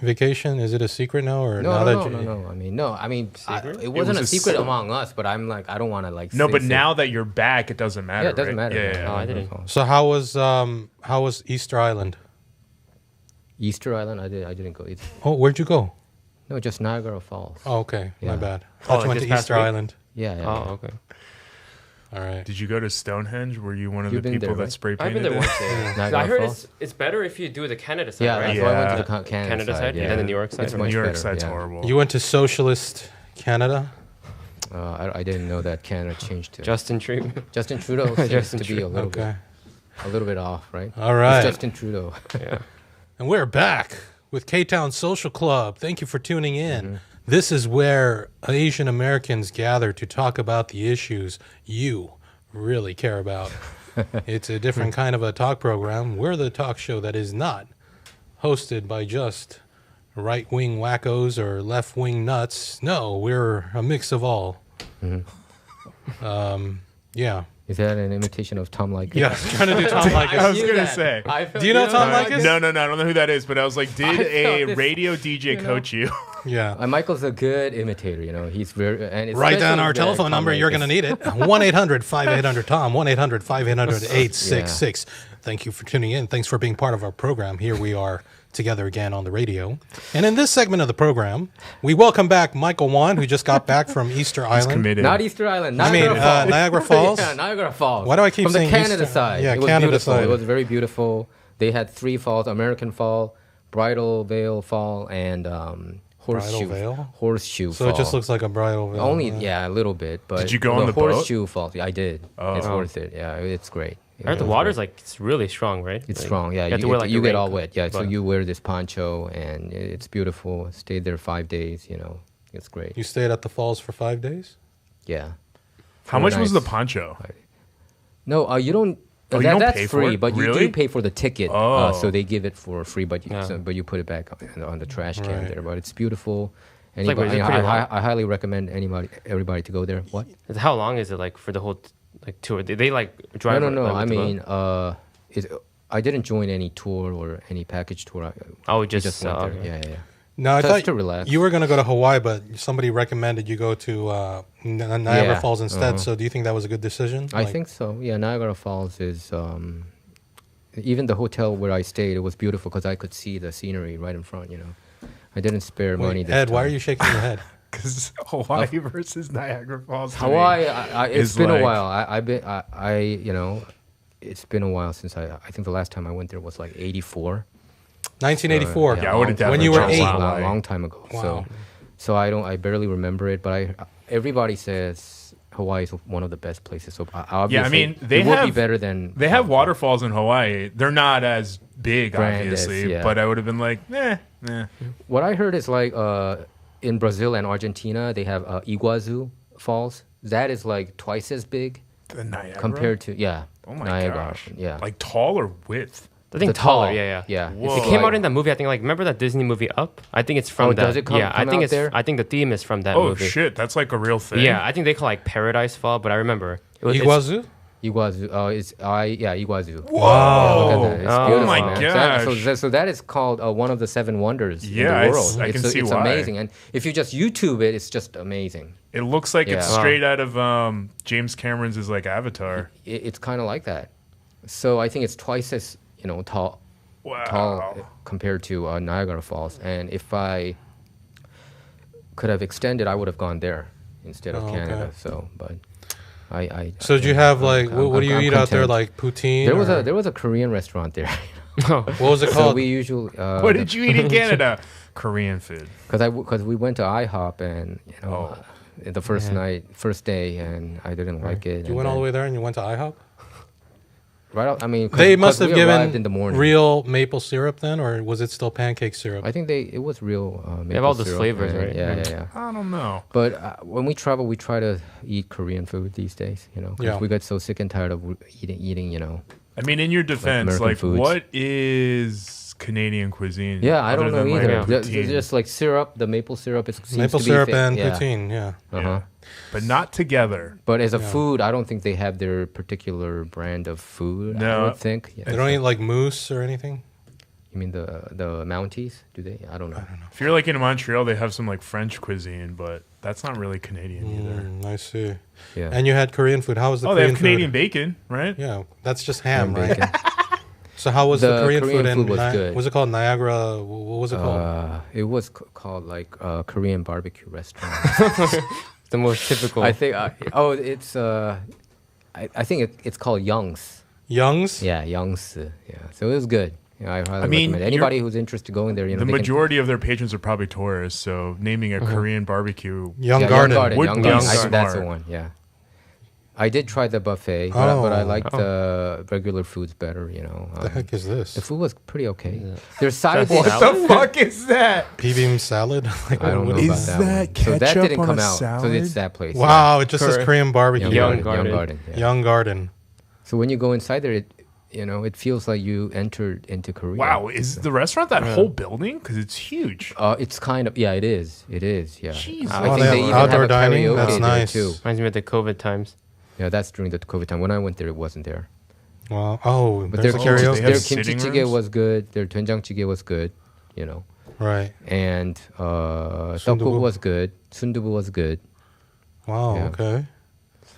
vacation? Is it a secret now, or No, now no, that no. I mean, Secret? it wasn't was a a secret among us, but I'm like, I don't want to like. No, say but so. now that you're back, it doesn't matter. Yeah, it doesn't right? matter. Yeah. Oh, I didn't. So how was Easter Island? Easter Island, I didn't go. Oh, where'd you go? No, just Niagara Falls. Oh, okay, my Yeah. bad. I thought you went this to past Easter week? Island. Yeah. Oh, okay. All right. Did you go to Stonehenge? Were you one of You've the been people there, that right? spray I've painted been there it? once. Yeah. Niagara I heard Falls? it's better if you do the Canada side, Yeah, right? that's why I went to Yeah. the Canada side, yeah. and then the New York side. It's or- much New York better, side's yeah. horrible. You went to socialist Canada. I didn't know that Canada changed to Justin Trudeau. Justin Trudeau seems Justin to be Okay. a little bit off, right? All right. It's Justin Trudeau. Yeah. And we're back with Ktown Social Club. Thank you for tuning in. This is where Asian Americans gather to talk about the issues you really care about. It's a different kind of a talk program. We're the talk show that is not hosted by just right-wing wackos or left-wing nuts. No, we're a mix of all. Yeah. Is that an imitation of Tom Likas? Yeah, trying to do Tom I Likas. was going to say. Do you know Tom Likas? No, I don't know who that is, but I was like, did I a know this- radio DJ coach you? Yeah. Michael's a good imitator, you know. He's very and it's Write down especially our the telephone Tom number. You're Likas. going to need it. 1-800-5800-TOM. 1-800-5800-866. Thank you for tuning in. Thanks for being part of our program. Here we are together again on the radio. And in this segment of the program, we welcome back Michael Wan, who just got back from Easter He's Island. committed. Not Easter Island. I mean, Niagara Falls. Niagara Falls? Yeah, Niagara Falls. Why do I keep From the saying Canada Easter? side? Yeah, it was Canada beautiful. side. It was very beautiful. They had 3 falls: American Fall, Bridal Veil Fall, and Horseshoe. Veil? Horseshoe So Fall. it just looks like a bridal veil. Only, yeah, a little bit. But Did you go on the boat? Horseshoe Fall? Yeah, I did. Oh. It's worth it. Yeah, it's great. I heard the It was water's great. like it's really strong, right? It's Like, strong. Yeah, you have to wear like you a get all raincoat, wet. Yeah, so but- you wear this poncho, and it's beautiful. Stayed there 5 days. You know, it's great. You stayed at the falls for 5 days? Yeah. How much was the Nice. poncho? No, you don't. Oh, you don't that's pay for free, it? but you Really? do pay for the ticket. Oh. So they give it for free, but you, Yeah. but you put it back on the trash can Right. there. But it's beautiful. like, Anybody, is it pretty long? I highly recommend everybody to go there. What? How long is it like for the whole like tour? They like drive? No. like, I with the boat? mean, I didn't join any tour or any package tour. Oh, We just, went there. okay. Yeah. No, I Just thought to relax. you were going to go to Hawaii, but somebody recommended you go to Niagara Yeah. Falls instead. So do you think that was a good decision? I think so. Yeah, Niagara Falls is. Even the hotel where I stayed, it was beautiful because I could see the scenery right in front. You know, I didn't spare money. Wait, This Ed, why time. are you shaking your head? Because Hawaii versus Niagara Falls. to me Hawaii, it's is been a like- while. You know, it's been a while since I think the last time I went there was like 84. 1984. Yeah, I would've long When time you were ago. 8. A long time ago. Wow. So I barely remember it, but everybody says Hawaii is one of the best places. So obviously, Yeah, I mean, they it would be have- better than They have waterfalls in Hawaii. They're not as big, Grand as, obviously, yeah. but I would have been like, eh. What I heard is like in Brazil and Argentina, they have Iguazu Falls. That is like twice as big The Niagara? compared to Oh my Niagara. gosh. Yeah, Like tall or width? I think the taller. tall. Yeah. Yeah. Whoa. It came out in that movie. I think like remember that Disney movie Up? I think it's from Oh, that. does it come- yeah, I come think out it's. there? I think the theme is from that Oh, movie. shit. That's like a real thing? Yeah, I think they call like Paradise Fall, but I remember it was. Iguazu? Iguazu. Iguazu. Whoa. Look at that. It's Oh beautiful, my man. gosh. So that is called one of the 7 wonders Yeah, in the world. I can see it's why. amazing. And if you just YouTube it, it's just amazing. It looks like it's Yeah. straight out of James Cameron's is like Avatar. It's kind of like that. So I think it's twice as tall Wow. compared to Niagara Falls. And if I could have extended, I would have gone there instead of Oh, Canada. okay. So, but I. So did you have like, what do you I'm eat out there? content. Like poutine? There was a Korean restaurant there. What was it So called? we usually. What did you eat in Canada? Korean food. Because we went to IHOP and Oh. the first day, and I didn't like it. You went all the way there and you went to IHOP? Right out. I mean, They must have we arrived given in the morning. real maple syrup then, or was it still pancake syrup? I think it was real. Maple have all the syrup, flavors, and- right? Yeah. I don't know. But when we travel, we try to eat Korean food these days. 'Cause Yeah. we get so sick and tired of eating. I mean, in your defense, American like, foods. what is Canadian cuisine? Yeah, I other don't know than, like, either. poutine? Just like syrup, the maple syrup. It seems Maple to be syrup fa- and yeah. poutine, yeah. Uh-huh. But not together. But as a Yeah. food, I don't think they have their particular brand of food. I No. would think. Yeah. They don't eat like mousse or anything? You mean the Mounties? Do they? I don't know. If you're like in Montreal, they have some like French cuisine, but that's not really Canadian either. I see. Yeah. And you had Korean food. How was the Oh, Korean they have Canadian food? bacon, right? Yeah, that's just ham, right? Bacon. So how was the Korean food? Korean food was good. Was it called Niagara? What was it called? It was called like Korean barbecue restaurant. The most typical. I think. It's. I think it's called Young's. Young's? Yeah, Young's. Yeah, so it was good. Yeah, I highly mean, recommend anybody who's interested going there. You know, The they can- majority of their patrons are probably tourists, so naming a Korean barbecue. Young Yeah, Garden. Would Young be Garden. I think that's the smart. one. Yeah. I did try the buffet, but I Oh. liked the regular foods better. You know, The heck is this? the food was pretty okay. There's side What dishes. What the fuck is that? Pea-beam salad? Like, I don't know what about is that. that one. So that ketchup didn't on come a out. So salad? it's that place. Wow, it just says Correct. Korean barbecue. Young Young Garden. Garden. Yeah. Young Garden. So when you go inside there, it feels like you entered into Korea. Wow, is the restaurant that whole building? Because it's huge. It's kind of it is. It is. Yeah. Jesus. I Oh, think they they have even outdoor have a dining? karaoke That's there nice. too. Reminds me of the COVID times. Yeah, that's during the COVID time. When I went there, it wasn't there. Well, oh, But there's their a kimchi, They karaoke. have their sitting kimchi jjigae rooms? was good. Their doenjang jjigae was good. You know, Right. and Sundubu. tteokbokki was good. Sundubu was good. Wow, Yeah. okay.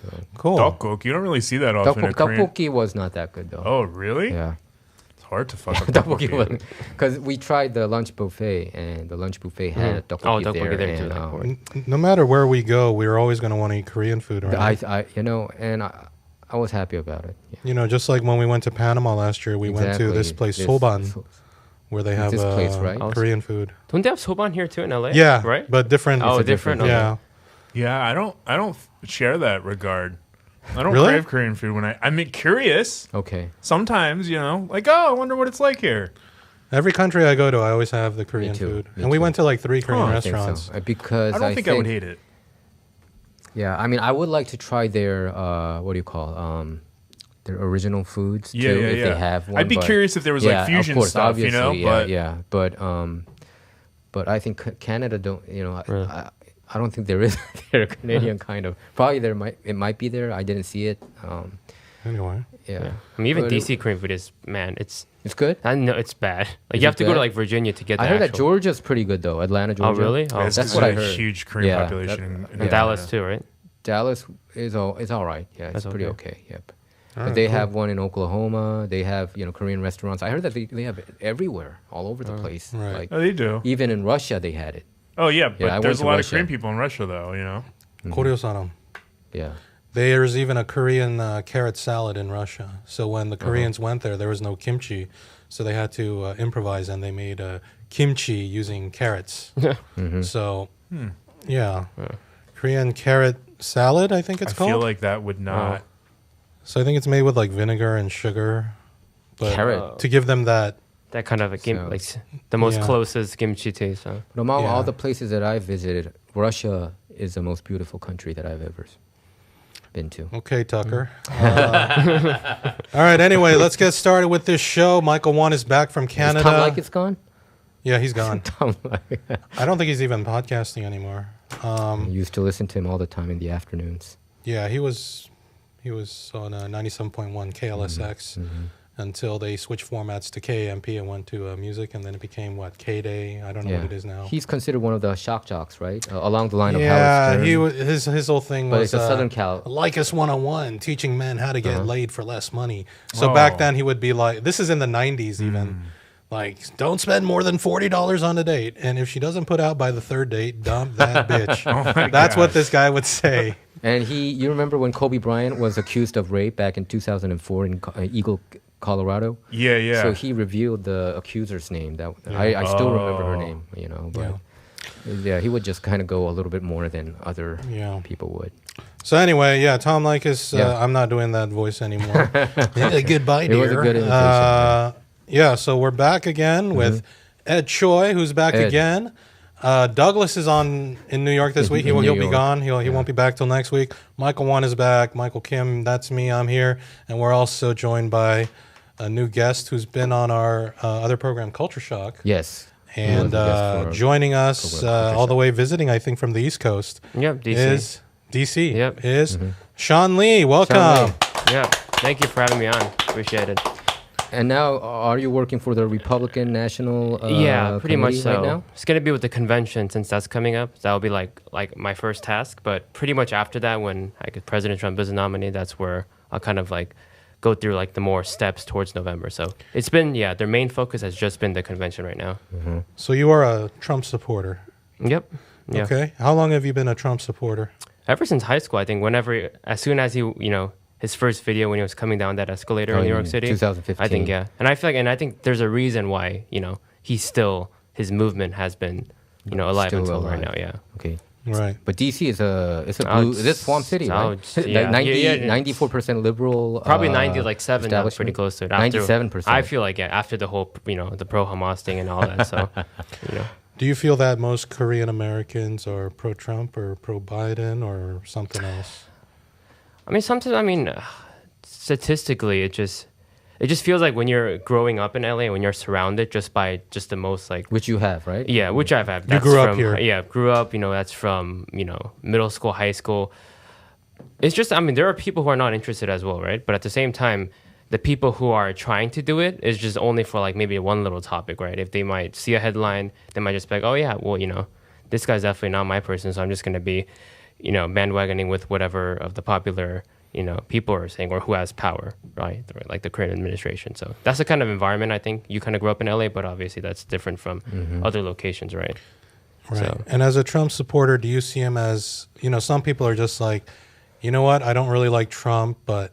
So. Cool. Tteokbokki, you don't really see that often in Korean. Tteokbokki was not that good though. Oh, really? Yeah. It's hard to fuck up Tteokbokki tteokbokki. because we tried the lunch buffet and the lunch buffet had a tteokbokki Oh, tteokbokki there. there too, and, like, No matter where we go, we're always going to want to eat Korean food, right? I was happy about it. Yeah. You know, just like when we went to Panama last year, we went to this place, Soban, where they have this place, right? Korean food. Don't they have soban here too in LA? Yeah, Right? but different. Oh, It's a different. different- Okay. Yeah. Yeah, I don't share that regard. I don't Really? crave Korean food when I mean curious. Okay. Sometimes, you know, like, oh, I wonder what it's like here. Every country I go to, I always have the Korean too, food. me And we too. went to like 3 Korean I think restaurants. so. Because I don't think I would hate it. Yeah, I mean, I would like to try their what do you call their original foods too, if they have one. I'd be but- curious if there was yeah, like fusion of course, stuff, you know. obviously, But but I think Canada don't. You know, Really? I don't think there is their Canadian kind of. Probably it might be there. I didn't see it. Anyway. Yeah. I mean, even But DC Korean food is It's good. I know it's bad. Like Is you have it to go to bad? like Virginia to get. I the heard that actual- Georgia's pretty good though. Atlanta, Georgia. really? Oh. it's That's just what I a heard. huge Korean Yeah, population in And Yeah. Dallas too, right? Dallas is all right. Yeah, it's That's pretty okay. okay. Yep. All But right, they cool. have one in Oklahoma. They have Korean restaurants. I heard that they have it everywhere, all over the place. Right. Like oh, they do. even in Russia, they had it. Oh yeah, but I there's went a to lot Russia. of Korean people in Russia, though. You know. Koreatown. Yeah. There's even a Korean carrot salad in Russia. So when the Koreans went there was no kimchi. So they had to improvise and they made kimchi using carrots. So, yeah. Korean carrot salad, I think it's I called. feel like that would not. So I think it's made with like vinegar and sugar. But Carrot. to give them that. That kind of a So- like the most Yeah. closest kimchi taste. Huh? But among Yeah. all the places that I've visited, Russia is the most beautiful country that I've ever been to. Okay, Tucker. All right, anyway, let's get started with this show. Michael Wan is back from Canada. Is Tom Likes gone? Yeah, he's gone. Tom Like- I don't think he's even podcasting anymore. I used to listen to him all the time in the afternoons. Yeah, he was on 97.1 KLSX until they switched formats to KAMP and went to music, and then it became what, K-Day? I don't know what it is now. He's considered one of the shock jocks, right? Along the line of Yeah, Howard Stern. he was, his whole thing But was it's a Southern Cal. Lycus 101, teaching men how to get laid for less money. So back then he would be like, this is in the 90s even, like, don't spend more than $40 on a date, and if she doesn't put out by the third date, dump that bitch. That's what this guy would say. And you remember when Kobe Bryant was accused of rape back in 2004 in Eagle, Colorado? Yeah, yeah. So he revealed the accuser's name. That I still remember her name, But yeah, he would just kind of go a little bit more than other people would. So anyway, yeah, Tom Likis, Yeah. I'm not doing that voice anymore. Yeah, goodbye, dear. It was a good imitation. Yeah, so we're back again with Ed Choi, who's back Ed. again. Douglas is in New York this week. in He'll New be York. gone. He won't be back till next week. Michael Wan is back. Michael Kim, that's me. I'm here. And we're also joined by a new guest who's been on our other program, Culture Shock. Yes. And He was a guest for joining us program, Culture all the Shock. way visiting, I think, from the East Coast Yep, DC. is DC. Yep. Is Sean Lee. Welcome. Sean Lee. Yeah, thank you for having me on. Appreciate it. And now, are you working for the Republican National? Yeah, pretty much Committee so. right now? It's gonna be with the convention since that's coming up. That'll be like my first task. But pretty much after that, when President Trump is nominated, that's where I'll kind of like go through like the more steps towards November. So it's been their main focus has just been the convention right now. So you are a Trump supporter. Yep. Yeah. Okay. How long have you been a Trump supporter? Ever since high school, I think. As soon as he his first video when he was coming down that escalator in New York City. 2015. I think, and I think there's a reason why, his movement has been, alive Still until alive. right now, yeah. Okay. Right. But DC is a blue. It's a swamp city, right? 94% liberal. Probably 7, pretty establishment. close to it. 97%. I feel like, after the whole, the pro-Hamas thing and all that, so, Do you feel that most Korean Americans are pro-Trump or pro-Biden or something else? Statistically, it just feels like when you're growing up in LA, when you're surrounded by the most like, Which you have, right? yeah, which I've had. You grew up here. Yeah, grew up. That's from middle school, high school. It's just there are people who are not interested as well, right? But at the same time, the people who are trying to do it is just only for like maybe one little topic, right? If they might see a headline, they might just be like, oh yeah, well this guy's definitely not my person, so I'm just gonna be bandwagoning with whatever of the popular people are saying or who has power, right? Like the current administration. So that's the kind of environment I think you kind of grew up in LA, but obviously that's different from other locations, right? Right. So. And as a Trump supporter, do you see him as, some people are just like, you know what, I don't really like Trump, but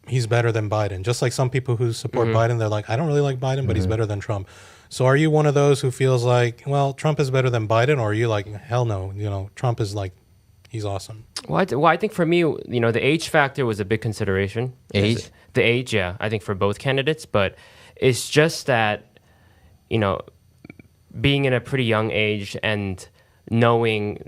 he's better than Biden. Just like some people who support Biden, they're like, I don't really like Biden, but he's better than Trump. So are you one of those who feels like, well, Trump is better than Biden, or are you like, hell no, Trump is like, he's awesome? Well, I think for me, the age factor was a big consideration. Age? The age, yeah, I think for both candidates. But it's just that, being in a pretty young age and knowing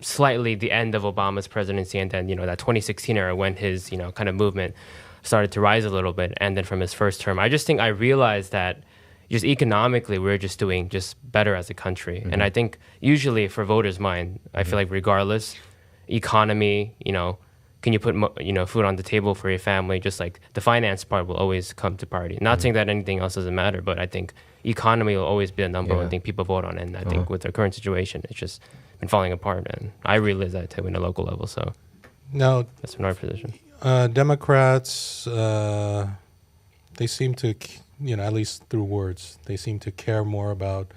slightly the end of Obama's presidency and then, that 2016 era when his, kind of movement started to rise a little bit. And then from his first term, I just think I realized that just economically, we're just doing just better as a country. And I think usually for voters' mind, I feel like regardless, economy, can you put, food on the table for your family? Just like the finance part will always come to priority. Not saying that anything else doesn't matter, but I think economy will always be the number one thing people vote on. And I think with their current situation, it's just been falling apart. And I realize that too in a local level. So Now, that's been our position. Democrats, they seem to, at least through words, they seem to care more about,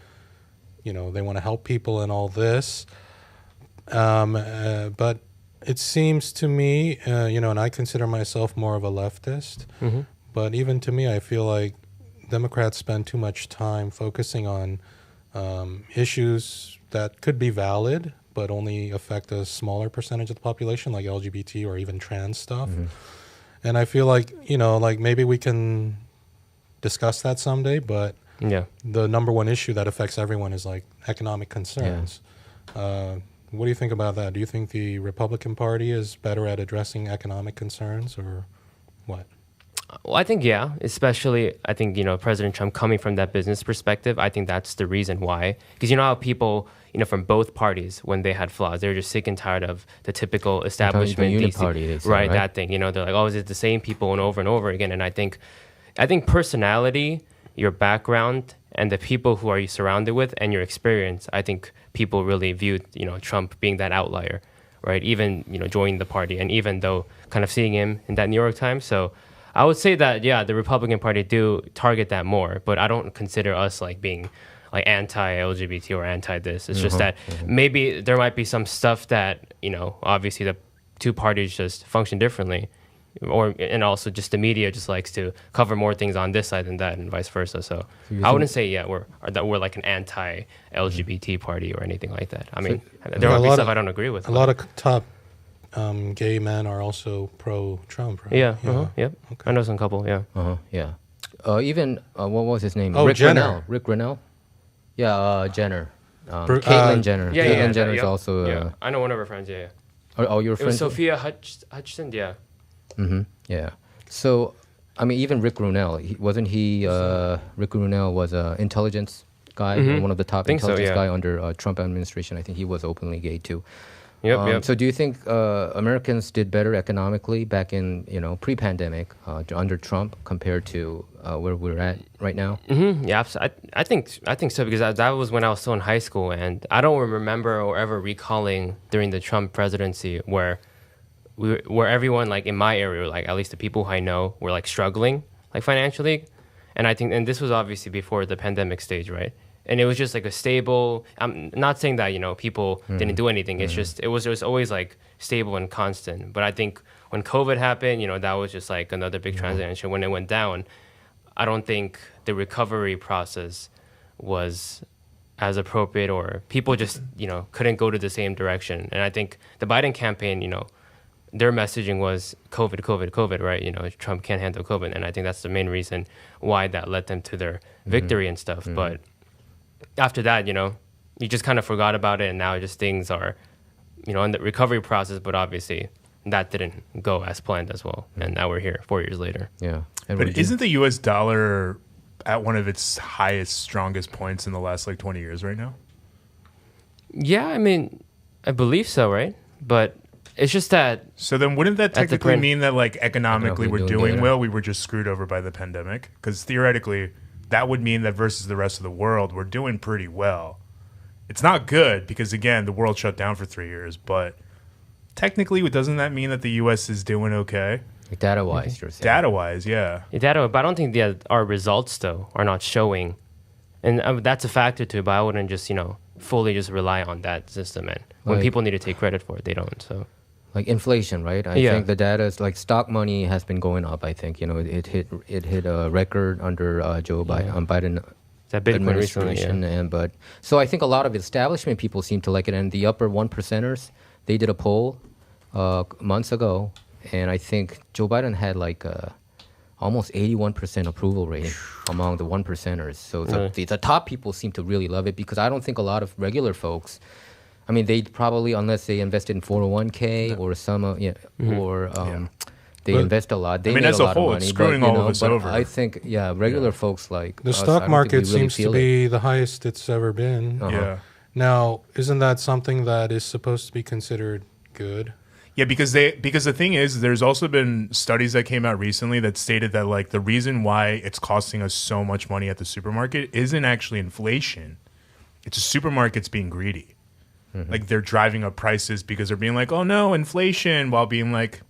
they want to help people and all this. But it seems to me, and I consider myself more of a leftist, but even to me, I feel like Democrats spend too much time focusing on issues that could be valid, but only affect a smaller percentage of the population, like LGBT or even trans stuff. And I feel like, like maybe we can discuss that someday, but the number one issue that affects everyone is like economic concerns. What do you think about that? Do you think the Republican Party is better at addressing economic concerns or what? Well, I think, especially, I think, President Trump coming from that business perspective, I think that's the reason why. Because you know how people, from both parties, when they had flaws, they were just sick and tired of the typical establishment. The uniparty, they say, right, that thing. They're like, oh, is it the same people and over again? And I think personality, your background, and the people who are you surrounded with and your experience, I think people really viewed, Trump being that outlier, right? Even, joining the party. And even though kind of seeing him in that New York Times. So I would say that, the Republican Party do target that more, but I don't consider us like being like anti-LGBT or anti-this. It's just that maybe there might be some stuff that, obviously the two parties just function differently. And also just the media just likes to cover more things on this side than that and vice versa. So I wouldn't say we're like an anti-LGBT party or anything like that. I mean, there might be stuff I don't agree with. A lot of top gay men are also pro-Trump, right? Yeah. Yep. Okay. I know some couple. Yeah. Even what was his name? Oh, Rick Jenner. Grinnell. Yeah, Jenner. Caitlyn Jenner. Yeah. Caitlyn Jenner is also. Yeah. I know one of her friends. Yeah. Are your It was friends? Sophia Hutchinson. Yeah. Yeah. So, I mean, even Rick Grinnell, Rick Grinnell was an intelligence guy, one of the top Think so, intelligence yeah. guy under Trump administration. I think he was openly gay too. Yep. So do you think Americans did better economically back in, pre-pandemic under Trump compared to where we're at right now? Yeah, I think so, because that was when I was still in high school, and I don't remember or ever recalling during the Trump presidency where everyone, like in my area, like at least the people who I know, were like struggling like financially, and I think this was obviously before the pandemic stage, right? And it was just like a stable. I'm not saying that people didn't do anything. It's just it was always like stable and constant. But I think when COVID happened, that was just like another big transition. When it went down, I don't think the recovery process was as appropriate, or people just couldn't go to the same direction. And I think the Biden campaign, their messaging was COVID, right? Trump can't handle COVID, and I think that's the main reason why that led them to their victory and stuff. But after that, you just kind of forgot about it, and now just things are, in the recovery process. But obviously, that didn't go as planned as well, and now we're here 4 years later. Yeah. But isn't the U.S. dollar at one of its highest, strongest points in the last like 20 years right now? Yeah, I mean, I believe so, right? But it's just that. So then, wouldn't that technically mean that like economically we're doing better. well? We were just screwed over by the pandemic, because theoretically, that would mean that versus the rest of the world, we're doing pretty well. It's not good because, again, the world shut down for 3 years. But technically, doesn't that mean that the U.S. is doing okay? Data-wise, you're saying. Data-wise, yeah. But I don't think our results, though, are not showing. And that's a factor, too. But I wouldn't just, fully just rely on that system. And when people need to take credit for it, they don't. So, like inflation, right? I think the data is like stock money has been going up. I think it hit a record under Joe Biden administration, but so I think a lot of establishment people seem to like it, and the upper 1%ers, they did a poll months ago, and I think Joe Biden had like almost 81% approval rating among the 1%ers. So the top people seem to really love it, because I don't think a lot of regular folks. I mean, they probably, unless they invested in 401k or some, they invest a lot. They make as a a lot whole, of money, it's screwing all of us over. I think, regular folks like The us, stock I don't think market we really seems to feel be the highest it's ever been. Yeah. Now, isn't that something that is supposed to be considered good? Yeah, because the thing is, there's also been studies that came out recently that stated that like the reason why it's costing us so much money at the supermarket isn't actually inflation. It's the supermarkets being greedy. Like they're driving up prices because they're being like, oh no, inflation, while being like,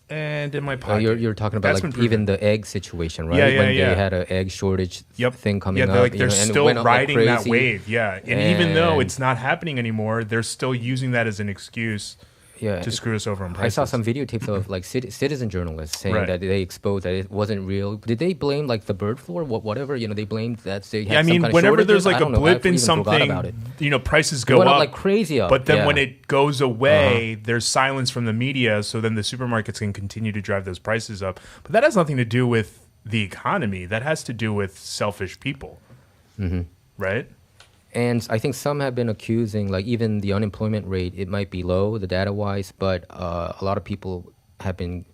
and in my pocket. You're talking about like even the egg situation, right? Yeah, when they had an egg shortage thing coming up. Like they're still riding that crazy. wave. Yeah, and even though it's not happening anymore, they're still using that as an excuse to screw us over on prices. I saw some videotapes of like citizen journalists saying that they exposed that it wasn't real. Did they blame like the bird flu or whatever? They blamed that they had some kind of whenever shortages. there's like a blip in something, prices go up like crazy up. But then when it goes away, there's silence from the media. So then the supermarkets can continue to drive those prices up. But that has nothing to do with the economy. That has to do with selfish people, right? And I think some have been accusing, like even the unemployment rate, it might be low, the data-wise, but a lot of people have been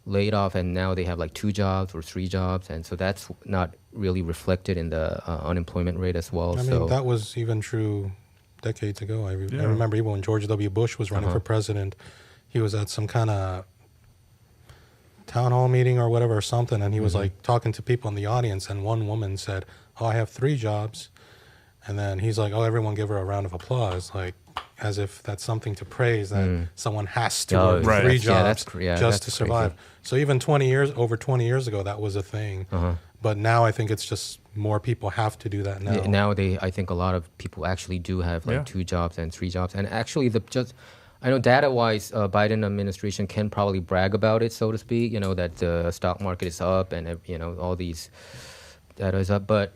laid off, and now they have like 2 jobs or 3 jobs, and so that's not really reflected in the unemployment rate as well. I mean, that was even true decades ago. I remember even when George W. Bush was running for president, he was at some kind of town hall meeting or whatever or something, and he was like talking to people in the audience, and one woman said, "Oh, I have 3 jobs." And then he's like, "Oh, everyone give her a round of applause," like as if that's something to praise, that someone has to work 3 jobs just to survive. Crazy. So even over 20 years ago, that was a thing. But now I think it's just more people have to do that now. Now I think a lot of people actually do have like 2 jobs and 3 jobs. And actually, I know data-wise, Biden administration can probably brag about it, so to speak. That the stock market is up and all these data is up, but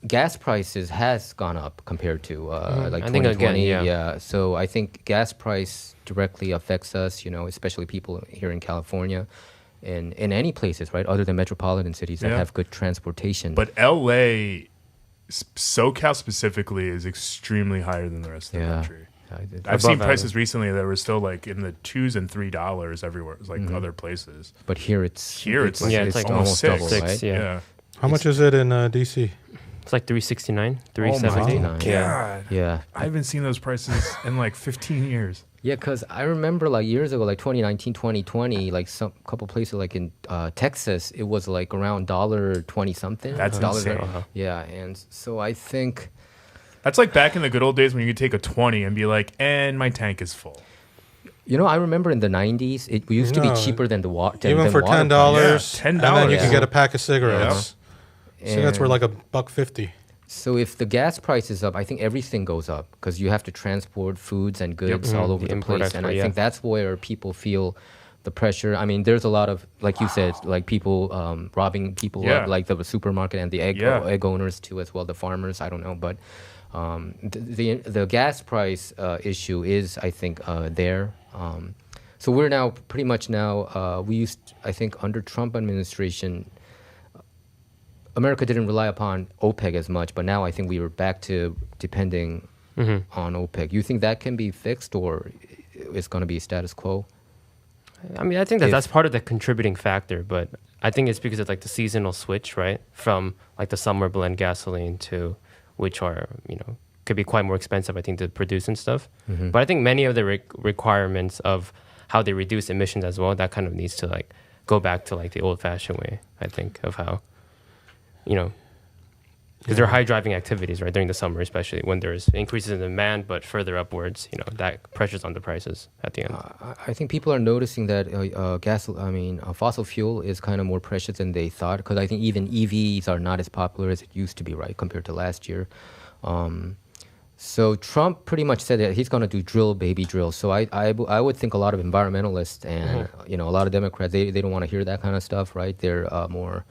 gas prices has gone up compared to like 2020. So I think gas price directly affects us, especially people here in California and in any places, right, other than metropolitan cities that have good transportation. But LA, SoCal specifically, is extremely higher than the rest of the country. I've seen prices recently that were still like in the $2 and $3 everywhere. It's like other places. But here it's like almost double, right? How much is it in DC? It's like 369, Oh 370. my God. Yeah. I haven't seen those prices in like 15 years. Yeah, because I remember like years ago, like 2019, 2020, like some couple places like in Texas, it was like around $1.20 something. That's insane. Yeah, and so I think That's like back in the good old days when you could take a 20 and be like, and my tank is full. I remember in the 90s, it used to be cheaper than the water. Even for $10, $10, and then you yeah. can get a pack of cigarettes. Cigarettes were And- like $1.50. So if the gas price is up, I think everything goes up because you have to transport foods and goods all over the Import, place. And export, I think that's where people feel the pressure. I mean, there's a lot of, like you said, like people robbing people up, like the supermarket and the egg owners too as well, the farmers, I don't know. But the gas price issue is, I think, there. So we're now pretty much I think under Trump administration, America didn't rely upon OPEC as much, but now I think we were back to depending on OPEC. You think that can be fixed, or it's going to be status quo? I mean, I think that's part of the contributing factor, but I think it's because of like the seasonal switch, right? From like the summer blend gasoline to, which are, could be quite more expensive, I think, to produce and stuff. But I think many of the requirements of how they reduce emissions as well, that kind of needs to like go back to like the old fashioned way, I think, of how, because there are high driving activities, right, during the summer, especially when there's increases in demand, but further upwards, that pressures on the prices at the end. I think people are noticing that fossil fuel is kind of more precious than they thought, because I think even EVs are not as popular as it used to be, right, compared to last year. So Trump pretty much said that he's going to do drill, baby, drill. So I would think a lot of environmentalists and a lot of Democrats, they don't want to hear that kind of stuff, right? They're more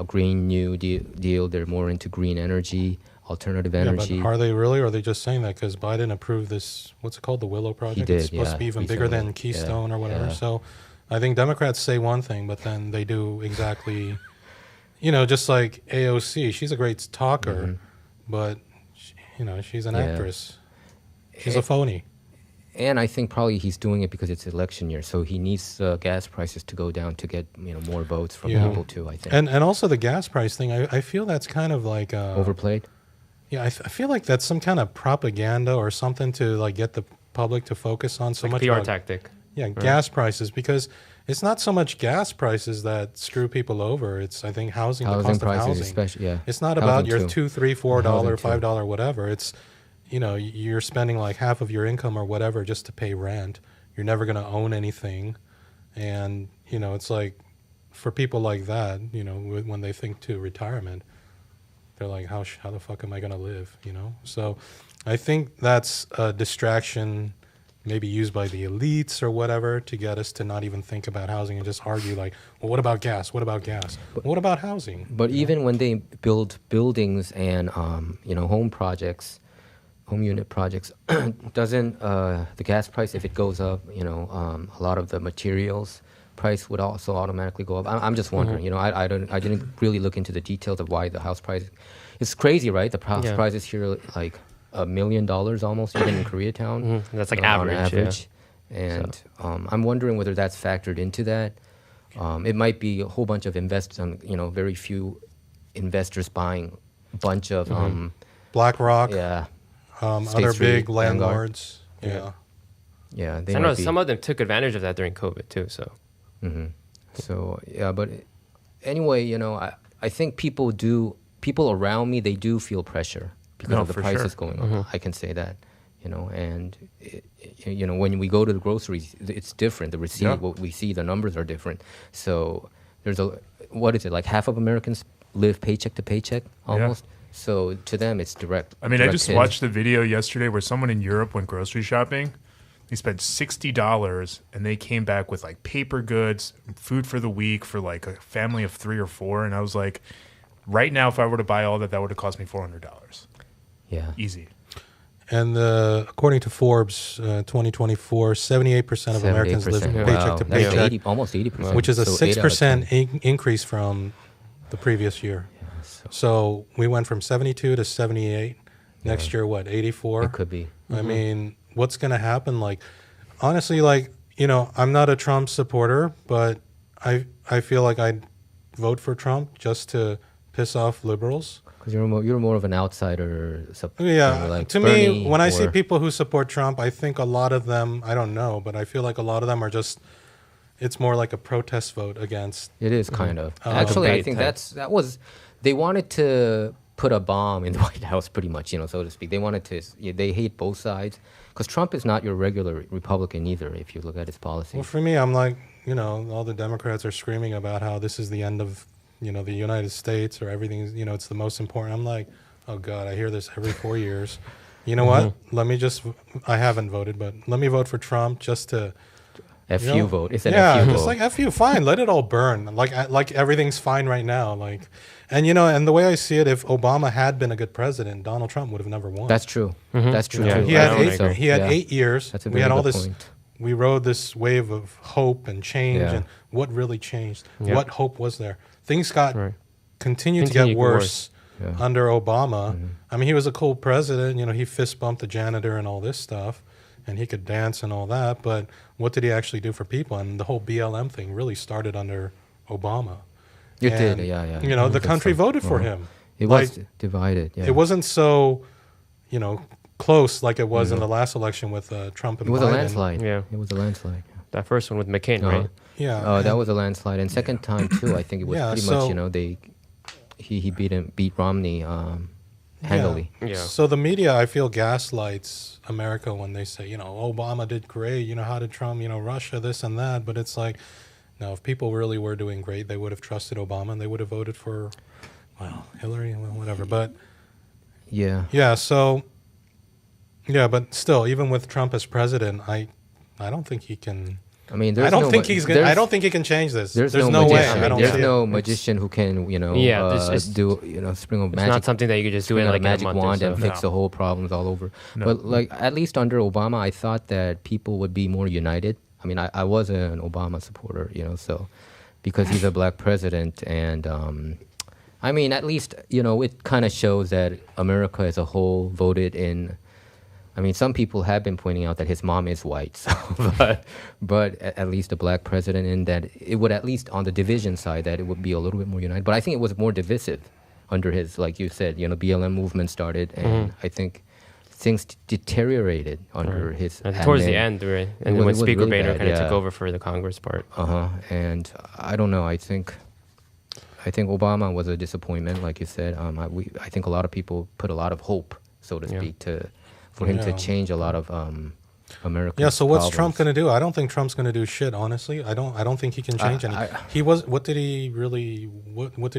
Green New Deal. They're more into green energy, alternative energy. But are they really, or are they just saying that because Biden approved this, what's it called, the Willow Project? He did, it's supposed to be even bigger than Keystone or whatever. So I think Democrats say one thing, but then they do exactly, just like AOC. She's a great talker, but, she's an actress. She's a phony. And I think probably he's doing it because it's election year, so he needs gas prices to go down to get more votes from people too. I think, and also the gas price thing. I feel that's kind of like overplayed. Yeah, I feel like that's some kind of propaganda or something to like get the public to focus on so much. PR tactic. Yeah, gas prices, because it's not so much gas prices that screw people over. It's I think housing, the cost prices, of housing. Especially, It's not about your $2, $3, $4, $5, whatever. It's you're spending like half of your income or whatever just to pay rent. You're never going to own anything. And, it's like for people like that, when they think to retirement, they're like, how the fuck am I going to live, So I think that's a distraction maybe used by the elites or whatever to get us to not even think about housing and just argue like, well, what about gas? What about gas? What about housing? But even when they build buildings and, home unit projects, doesn't the gas price, if it goes up, a lot of the materials price would also automatically go up. I'm just wondering, I didn't really look into the details of why the house price. It's crazy, right? The house prices here like $1 million almost, even in Koreatown. That's like on average. Yeah. And I'm wondering whether that's factored into that. It might be a whole bunch of investors, very few investors buying a bunch of BlackRock. Yeah. Other Street, big landlords. Yeah. Yeah. I know some of them took advantage of that during COVID too. So. So yeah, but anyway, I think people around me, they do feel pressure because of the prices going up. I can say that, and when we go to the groceries, it's different. The receipt, what we see, the numbers are different. So there's what is it, like half of Americans live paycheck to paycheck almost. Yeah. So to them, it's direct. I mean, I just watched the video yesterday where someone in Europe went grocery shopping. They spent $60 and they came back with like paper goods, food for the week for like a family of 3 or 4. And I was like, right now, if I were to buy all that, that would have cost me $400. Yeah. Easy. And according to Forbes, 2024, 78% of Americans live paycheck to paycheck. Almost 80%. Which is a 6% increase from the previous year. Yeah, so we went from 72 to 78. Next year, what, 84? It could be. I mean, what's going to happen? Like, honestly, like, I'm not a Trump supporter, but I feel like I'd vote for Trump just to piss off liberals. Because you're more of an outsider. Yeah, like to Bernie me, when I see people who support Trump, I think a lot of them, I don't know, but I feel like a lot of them are just, it's more like a protest vote against. It is kind of. Actually, I think they wanted to put a bomb in the White House pretty much, so to speak. They wanted to, they hate both sides. Because Trump is not your regular Republican either, if you look at his policies. Well, for me, I'm like, all the Democrats are screaming about how this is the end of, the United States or everything, it's the most important. I'm like, oh God, I hear this every 4 years. You know what? Let me I haven't voted, but let me vote for Trump just to. FU vote. It's an FU vote. Just like FU, fine. Let it all burn. Like everything's fine right now. And the way I see it, if Obama had been a good president, Donald Trump would have never won. That's true. That's true. Yeah. Too. He had 8 years. That's a we had all good this. point. We rode this wave of hope and change. And what really changed? What hope was there? Things continued to get worse under Obama. I mean, he was a cool president. He fist bumped the janitor and all this stuff, and he could dance and all that. But what did he actually do for people? And the whole BLM thing really started under Obama. It did, yeah. The country voted for him. It was divided. Yeah. It wasn't so, close like it was in the last election with Trump and Biden. It was a landslide. Yeah. It was a landslide. That first one with McCain, right? Yeah. That was a landslide. And second time, too, I think it was pretty much, he beat Romney handily. Yeah. So the media, I feel, gaslights America when they say, Obama did great, how did Trump, Russia, this and that. But it's like, no, if people really were doing great, they would have trusted Obama and they would have voted for, Hillary, whatever. But but still, even with Trump as president, I don't think he can. I mean, I don't think he can change this. There's no way. There's no magician who can, do, spring a magic. It's not something that you could just do in like a magic wand and fix the whole problems all over. No. But at least under Obama, I thought that people would be more united. I mean, I was an Obama supporter, so because he's a black president, and I mean, at least it kind of shows that America as a whole voted in. I mean, some people have been pointing out that his mom is white, so, but at least a black president, and that it would, at least on the division side, that it would be a little bit more united. But I think it was more divisive under his, like you said, BLM movement started, and I think things deteriorated under his. And towards the end, right? And when Speaker really Boehner kind of took over for the Congress part. And I don't know. I think Obama was a disappointment, like you said. I think a lot of people put a lot of hope, so to speak, for him to change a lot of American. Yeah. So what's Trump going to do? I don't think Trump's going to do shit. Honestly, I don't think he can change anything. What did he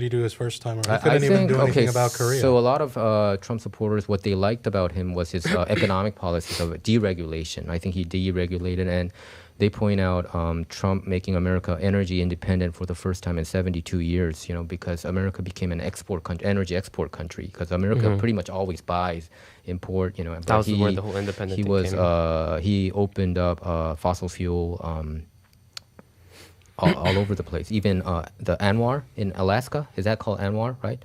do his first time around? He couldn't even do anything about Korea. So a lot of Trump supporters, what they liked about him was his economic policies of deregulation. I think he deregulated, and they point out Trump making America energy independent for the first time in 72 years, because America became an energy export country, because America pretty much always buys, import, That was where the whole independent thing came in. He opened up fossil fuel all over the place. Even the Anwar in Alaska, is that called Anwar, right?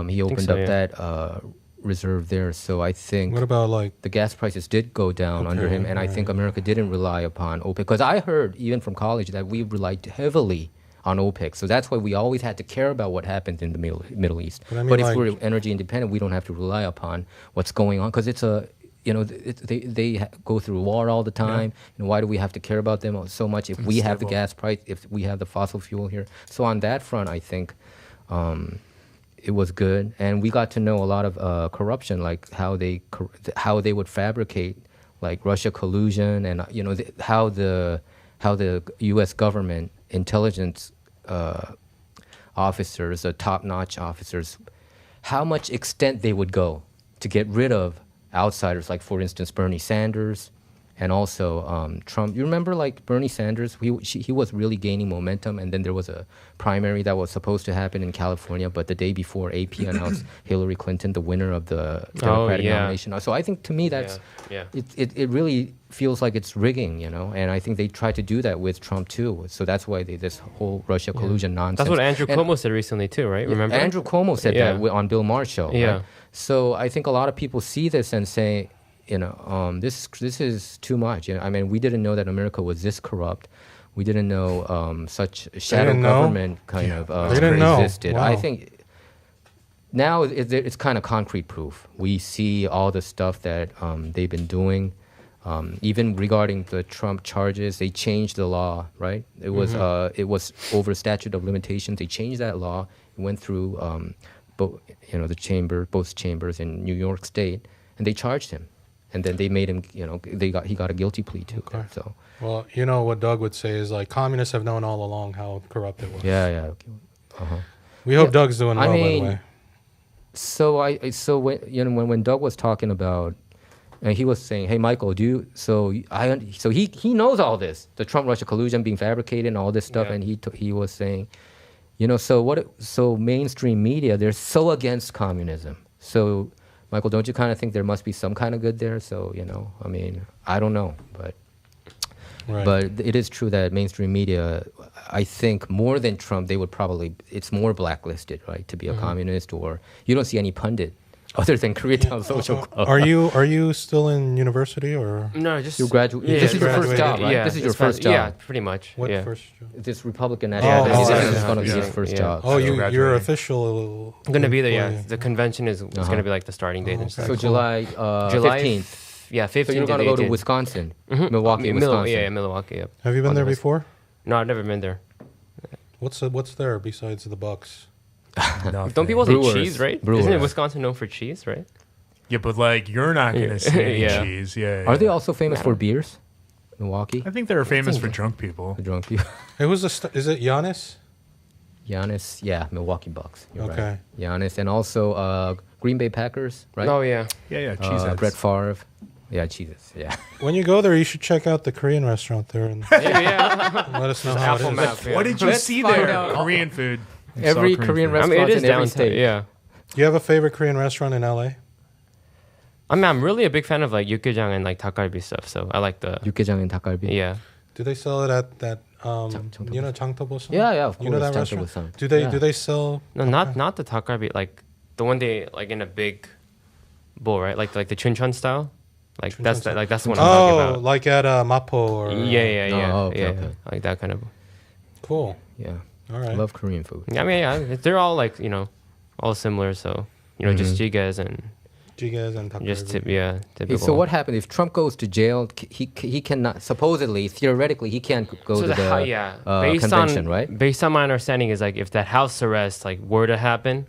He opened up that reserve there. So I think what about the gas prices did go down under him, and I think America didn't rely upon OPEC, because I heard even from college that we relied heavily on OPEC. So that's why we always had to care about what happens in the Middle East. But if we're energy independent, we don't have to rely upon what's going on, because it's they go through war all the time. Why do we have to care about them so much if we have the gas price, if we have the fossil fuel here? So on that front, I think it was good, and we got to know a lot of corruption, like how they would fabricate like Russia collusion, and how the U.S. government intelligence officers, the top-notch officers, how much extent they would go to get rid of outsiders, like for instance Bernie Sanders. And also Trump. You remember, like Bernie Sanders, he was really gaining momentum, and then there was a primary that was supposed to happen in California, but the day before, AP announced Hillary Clinton the winner of the Democratic nomination. So I think, to me, that's it really feels like it's rigging, and I think they tried to do that with Trump too. So that's why this whole Russia collusion nonsense. That's what Andrew Cuomo said recently too, right? Remember? Andrew Cuomo said that on Bill Maher's show. Yeah. Right? So I think a lot of people see this and say, this is too much. I mean, we didn't know that America was this corrupt. We didn't know such shadow government kind of existed. Wow. I think now it's kind of concrete proof. We see all the stuff that they've been doing. Even regarding the Trump charges, they changed the law, right? It was over statute of limitations. They changed that law. It went through both chambers in New York State, and they charged him. And then they made him, he got a guilty plea too. Okay. So, well, what Doug would say is like communists have known all along how corrupt it was. Yeah. Okay. We hope Doug's doing well, by the way. So when Doug was talking about, and he was saying, "Hey, Michael, he knows all this, the Trump-Russia collusion being fabricated and all this stuff," and he was saying, so mainstream media, they're so against communism. So, Michael, don't you kind of think there must be some kind of good there? So, I don't know, but it is true that mainstream media, I think more than Trump, it's more blacklisted, right, to be a communist, or you don't see any pundit other than Koreatown Social Club. Are you still in university or? No, just you graduate. Yeah, this is your first job, right? Yeah, this is your first job. Yeah, pretty much. What first job? This Republican National Convention is going to be his first job. Oh, you're official. I'm going to be there. Yeah, the convention is going to be like the starting date and stuff. So July 15th. Yeah, 15th. So you're going to go to Wisconsin, Milwaukee, Wisconsin. Yeah, Milwaukee. Yep. Have you been there before? No, I've never been there. What's there besides the Bucks? Don't people say cheese, right? Brewers. Isn't it Wisconsin known for cheese, right? Yeah, but like you're not gonna see any cheese. Yeah. Are they also famous for beers? Milwaukee. I think they're famous for drunk people. For drunk people. Hey, is it Giannis? Giannis, yeah, Milwaukee Bucks. You're okay. Right. Giannis, and also Green Bay Packers, right? Oh yeah. Yeah. Cheeseheads. Brett Favre. Yeah, cheeses. Yeah. When you go there, you should check out the Korean restaurant there and let us know how it is. Map, yeah. What did you see there? Korean food. Every Korean restaurant it is in every downtown. state. Yeah. Do you have a favorite Korean restaurant in LA? I'm really a big fan of like 육개장 and like 닭갈비 stuff. So I like the 육개장 and 닭갈비. Yeah. Do they sell it at that? Changtobosan? Yeah, of course. You know that restaurant? Do they sell? No, not the 닭갈비. Like the one they like in a big bowl, right? Like the Chuncheon style. Like that's the one I'm talking about. Oh, like at Mapo or yeah. Okay. Like that kind of. Cool. Yeah. All right. I love Korean food. I mean, yeah, they're all like all similar. So just jigaes and 닭갈비. just typical. Hey, so what happened if Trump goes to jail? He cannot theoretically he can't go to the convention, right? Based on my understanding is like if that house arrest like were to happen,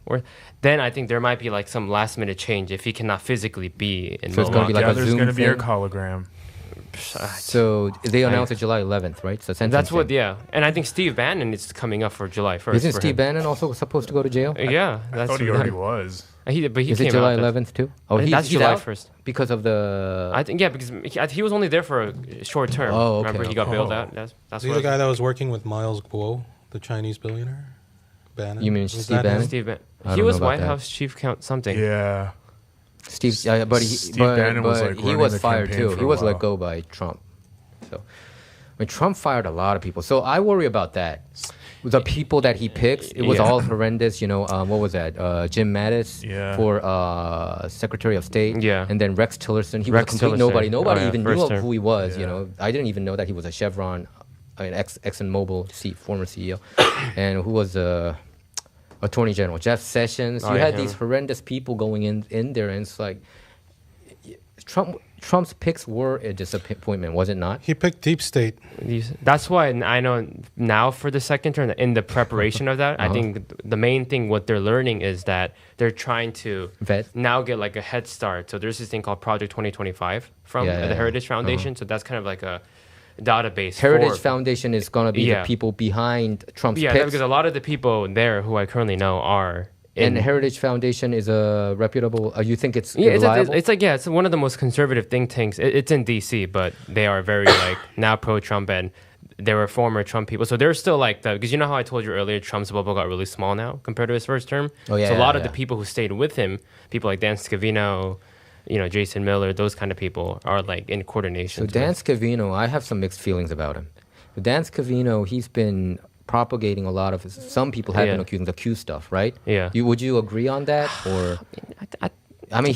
then I think there might be like some last minute change if he cannot physically be in. So it's going to be like a there's Zoom going to be a thing? hologram. So they announced it July 11th, right? So that's what, and I think Steve Bannon is coming up for July 1st. Isn't Steve Bannon also supposed to go to jail? Yeah, I thought he already was. But he is came it July out 11th too? Oh, that's he's July out 1st because of the. I think because he was only there for a short term. Oh, okay. Remember he got bailed out. That's the guy that was working with Miles Guo, the Chinese billionaire. Bannon. You mean Steve Bannon? Steve Bannon. He was White House chief something. Yeah. Steve Bannon was like he was fired too. He was let go by Trump. So, Trump fired a lot of people. So I worry about that. The people that he picks, it was all horrendous. What was that? Jim Mattis for Secretary of State. Yeah. And then Rex Tillerson. He was a complete nobody. Nobody even knew who he was. Yeah. I didn't even know that he was a Chevron, ExxonMobil former CEO, and who was Attorney General Jeff Sessions. You had these horrendous people going in there, and it's like Trump's picks were a disappointment, was it not? He picked deep state. That's why I know now for the second term, in the preparation of that, I think the main thing what they're learning is that they're trying to now get like a head start. So there's this thing called Project 2025 from the Heritage Foundation. So that's kind of like a database. Heritage Foundation is going to be the people behind Trump's picks. Yeah, because a lot of the people there who I currently know are. And Heritage Foundation is a reputable. You think it's reliable? It's one of the most conservative think tanks. It's in D.C., but they are very like now pro-Trump, and they were former Trump people, so they're still like that. Because you know how I told you earlier, Trump's bubble got really small now compared to his first term. Oh yeah. So a lot of the people who stayed with him, people like Dan Scavino, Jason Miller, those kind of people are like in coordination. So Dan Scavino, I have some mixed feelings about him. But Dan Scavino, he's been propagating a lot of. Some people have been accusing the Q stuff, right? Yeah. Would you agree on that, or? I mean,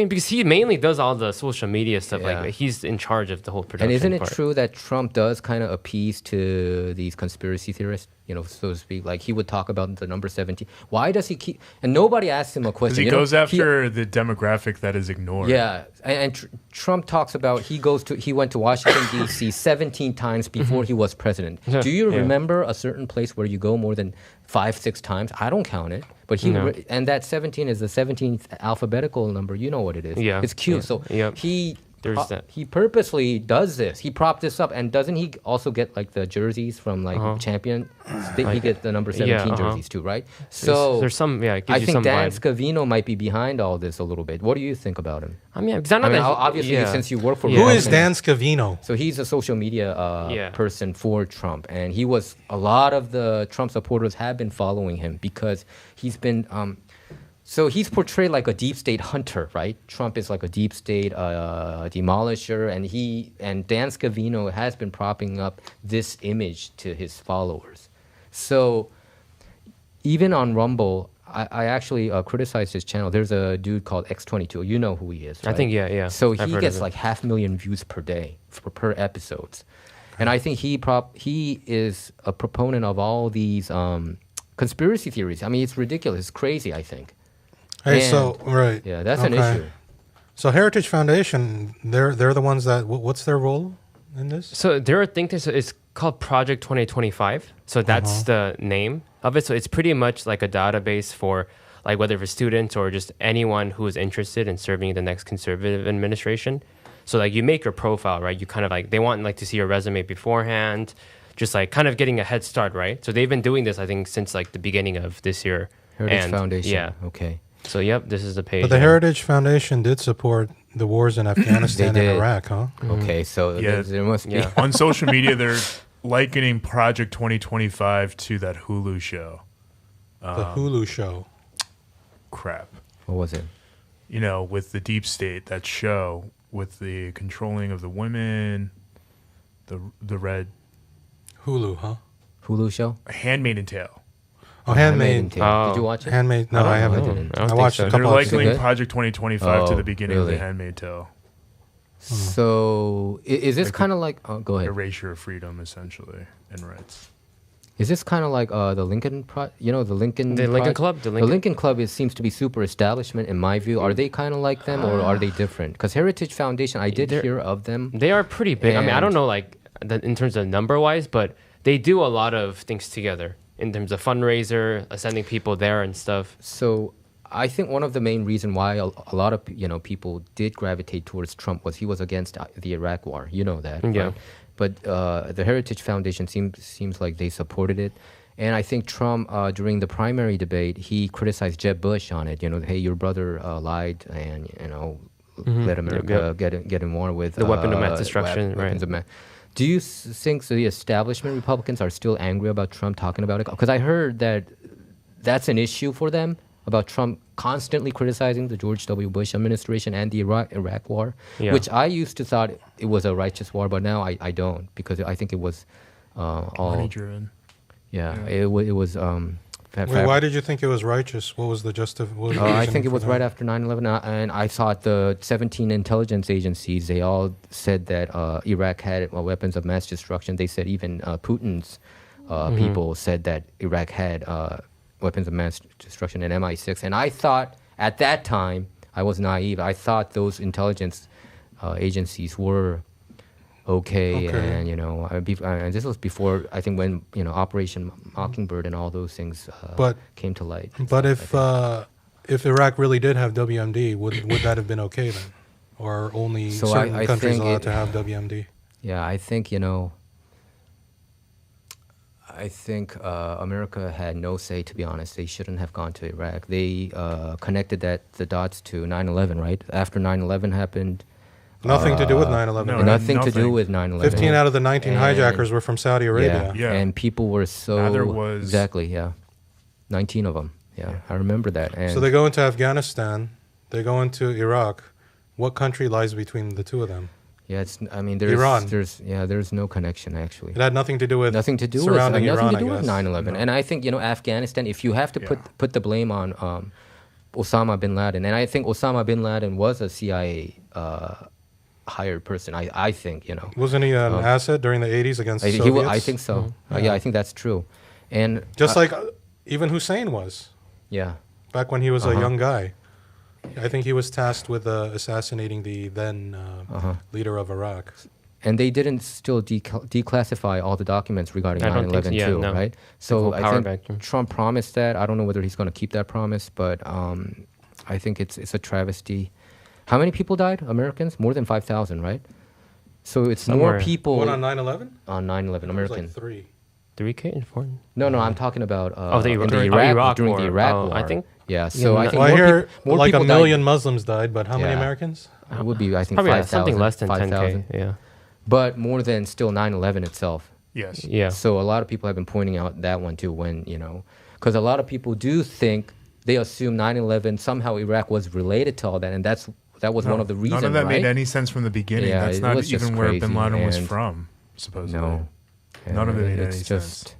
because he mainly does all the social media stuff. Yeah. Like he's in charge of the whole production. And isn't it part. true that Trump does kind of appease to these conspiracy theorists? so to speak. Like he would talk about the number 17. Why does he keep? And nobody asks him a question. Because he goes after the demographic that is ignored. Yeah, and Trump talks about he went to Washington D.C. 17 times before he was president. Do you remember a certain place where you go more than 5-6 times? I don't count it, but and that 17 is the 17th alphabetical number. You know what it is? Yeah, it's cute. So he purposely does this. He propped this up, and doesn't he also get like the jerseys from like champion? He gets the number 17 jerseys too, right? So there's some. Yeah, it gives I you think some Dan vibe. Scavino might be behind all this a little bit. What do you think about him? I mean, because I know that obviously since you work for who is Dan Scavino? So he's a social media person for Trump, and a lot of the Trump supporters have been following him because he's been. So he's portrayed like a deep state hunter, right? Trump is like a deep state demolisher, and Dan Scavino has been propping up this image to his followers. So even on Rumble, I actually criticized his channel. There's a dude called X22. You know who he is, right? I think, yeah. So he gets like 500,000 views per day per episodes. And I think he is a proponent of all these conspiracy theories. I mean, it's ridiculous. It's crazy, I think. Hey, so right, yeah, that's an issue. So Heritage Foundation, they're the ones that. What's their role in this? So their think this is called Project 2025. So that's the name of it. So it's pretty much like a database for like whether for students or just anyone who is interested in serving the next conservative administration. So like you make your profile, right? You kind of like they want like to see your resume beforehand, just like kind of getting a head start, right? So they've been doing this, I think, since like the beginning of this year. Heritage Foundation. Yeah. Okay. So, yep, this is the page. But the Heritage Foundation did support the wars in Afghanistan and Iraq, huh? Okay, so there must be. On social media, they're likening Project 2025 to that Hulu show. The Hulu show. Crap. What was it? With the deep state, that show with the controlling of the women, the red. Hulu, huh? Hulu show? Handmaid's Tale. Oh, Handmaid's Tale. Did you watch it? Handmaid? No, I haven't. I I watched a couple They're episodes. likening Project 2025 to the beginning of really? the Handmaid's Tale. So is this kind of like? Go ahead. Erasure of freedom, essentially, and rights. Is this kind of like the Lincoln? The Lincoln. Club. The Lincoln Club seems to be super establishment in my view. Are they kind of like them, or are they different? Because Heritage Foundation, I did hear of them. They are pretty big. I mean, I don't know like in terms of number wise, but they do a lot of things together in terms of fundraiser, sending people there and stuff. So I think one of the main reasons why a lot of people did gravitate towards Trump was he was against the Iraq war. You know that, yeah. Right? But the Heritage Foundation seems like they supported it. And I think Trump, during the primary debate, he criticized Jeb Bush on it. Hey, your brother lied and, let America get in war with the weapon of mass destruction. Weapons of mass. Do you think the establishment Republicans are still angry about Trump talking about it? Because I heard that that's an issue for them, about Trump constantly criticizing the George W. Bush administration and the Iraq war, which I used to thought it was a righteous war, but now I don't, because I think it was all money-driven. Yeah, it was. Why did you think it was righteous? What was the justification? I think it was right after 9/11, and I thought the 17 intelligence agencies, they all said that Iraq had weapons of mass destruction. They said even Putin's people said that Iraq had weapons of mass destruction and MI6. And I thought at that time, I was naive. I thought those intelligence agencies were okay. And and this was before, I think, when Operation Mockingbird and all those things came to light. But if Iraq really did have WMD, would that have been okay then, or only certain countries allowed to have WMD? Yeah, I think America had no say, to be honest. They shouldn't have gone to Iraq. They connected the dots to 9/11, right? After 9/11 happened. Nothing to do with 9/11. No, nothing to do with 9/11. 15 out of the 19 hijackers were from Saudi Arabia. Yeah. And people were so... Now there was... Exactly, yeah. 19 of them. Yeah, I remember that. And so they go into Afghanistan. They go into Iraq. What country lies between the two of them? Yeah, Iran. There's no connection, actually. It had nothing to do with surrounding Iran, nothing to do with 9/11. No. And I think, Afghanistan, if you have to put the blame on Osama bin Laden, and I think Osama bin Laden was a CIA hired person, I think, Wasn't he an asset during the 80s against Soviets? I think so. Yeah, I think that's true. And just like even Hussein was. Yeah. Back when he was a young guy. I think he was tasked with assassinating the then leader of Iraq. And they didn't still declassify all the documents regarding 9/11 too, no. right? So I think vacuum. Trump promised that. I don't know whether he's going to keep that promise, but I think it's a travesty. How many people died? Americans? More than 5,000, right? So it's more people. What, on 9/11? On 9/11, American. Like 3. 3K? 4? No, I'm talking about during during the Iraq War. I think. Yeah, so I think Well, I hear more like a people million died. Muslims died, but how many Yeah. Americans? It would be, I think, Probably 5,000. something less than 5,000. 10K. Yeah. But more than still 9/11 itself. Yes. Yeah. So a lot of people have been pointing out that one too, when, because a lot of people do think, they assume 9/11, somehow Iraq was related to all that, and that was one of the reasons, None of that right? made any sense from the beginning. Yeah, That's it not was just even where crazy, Bin Laden was and from, supposedly. No. None of it made It's any just, sense.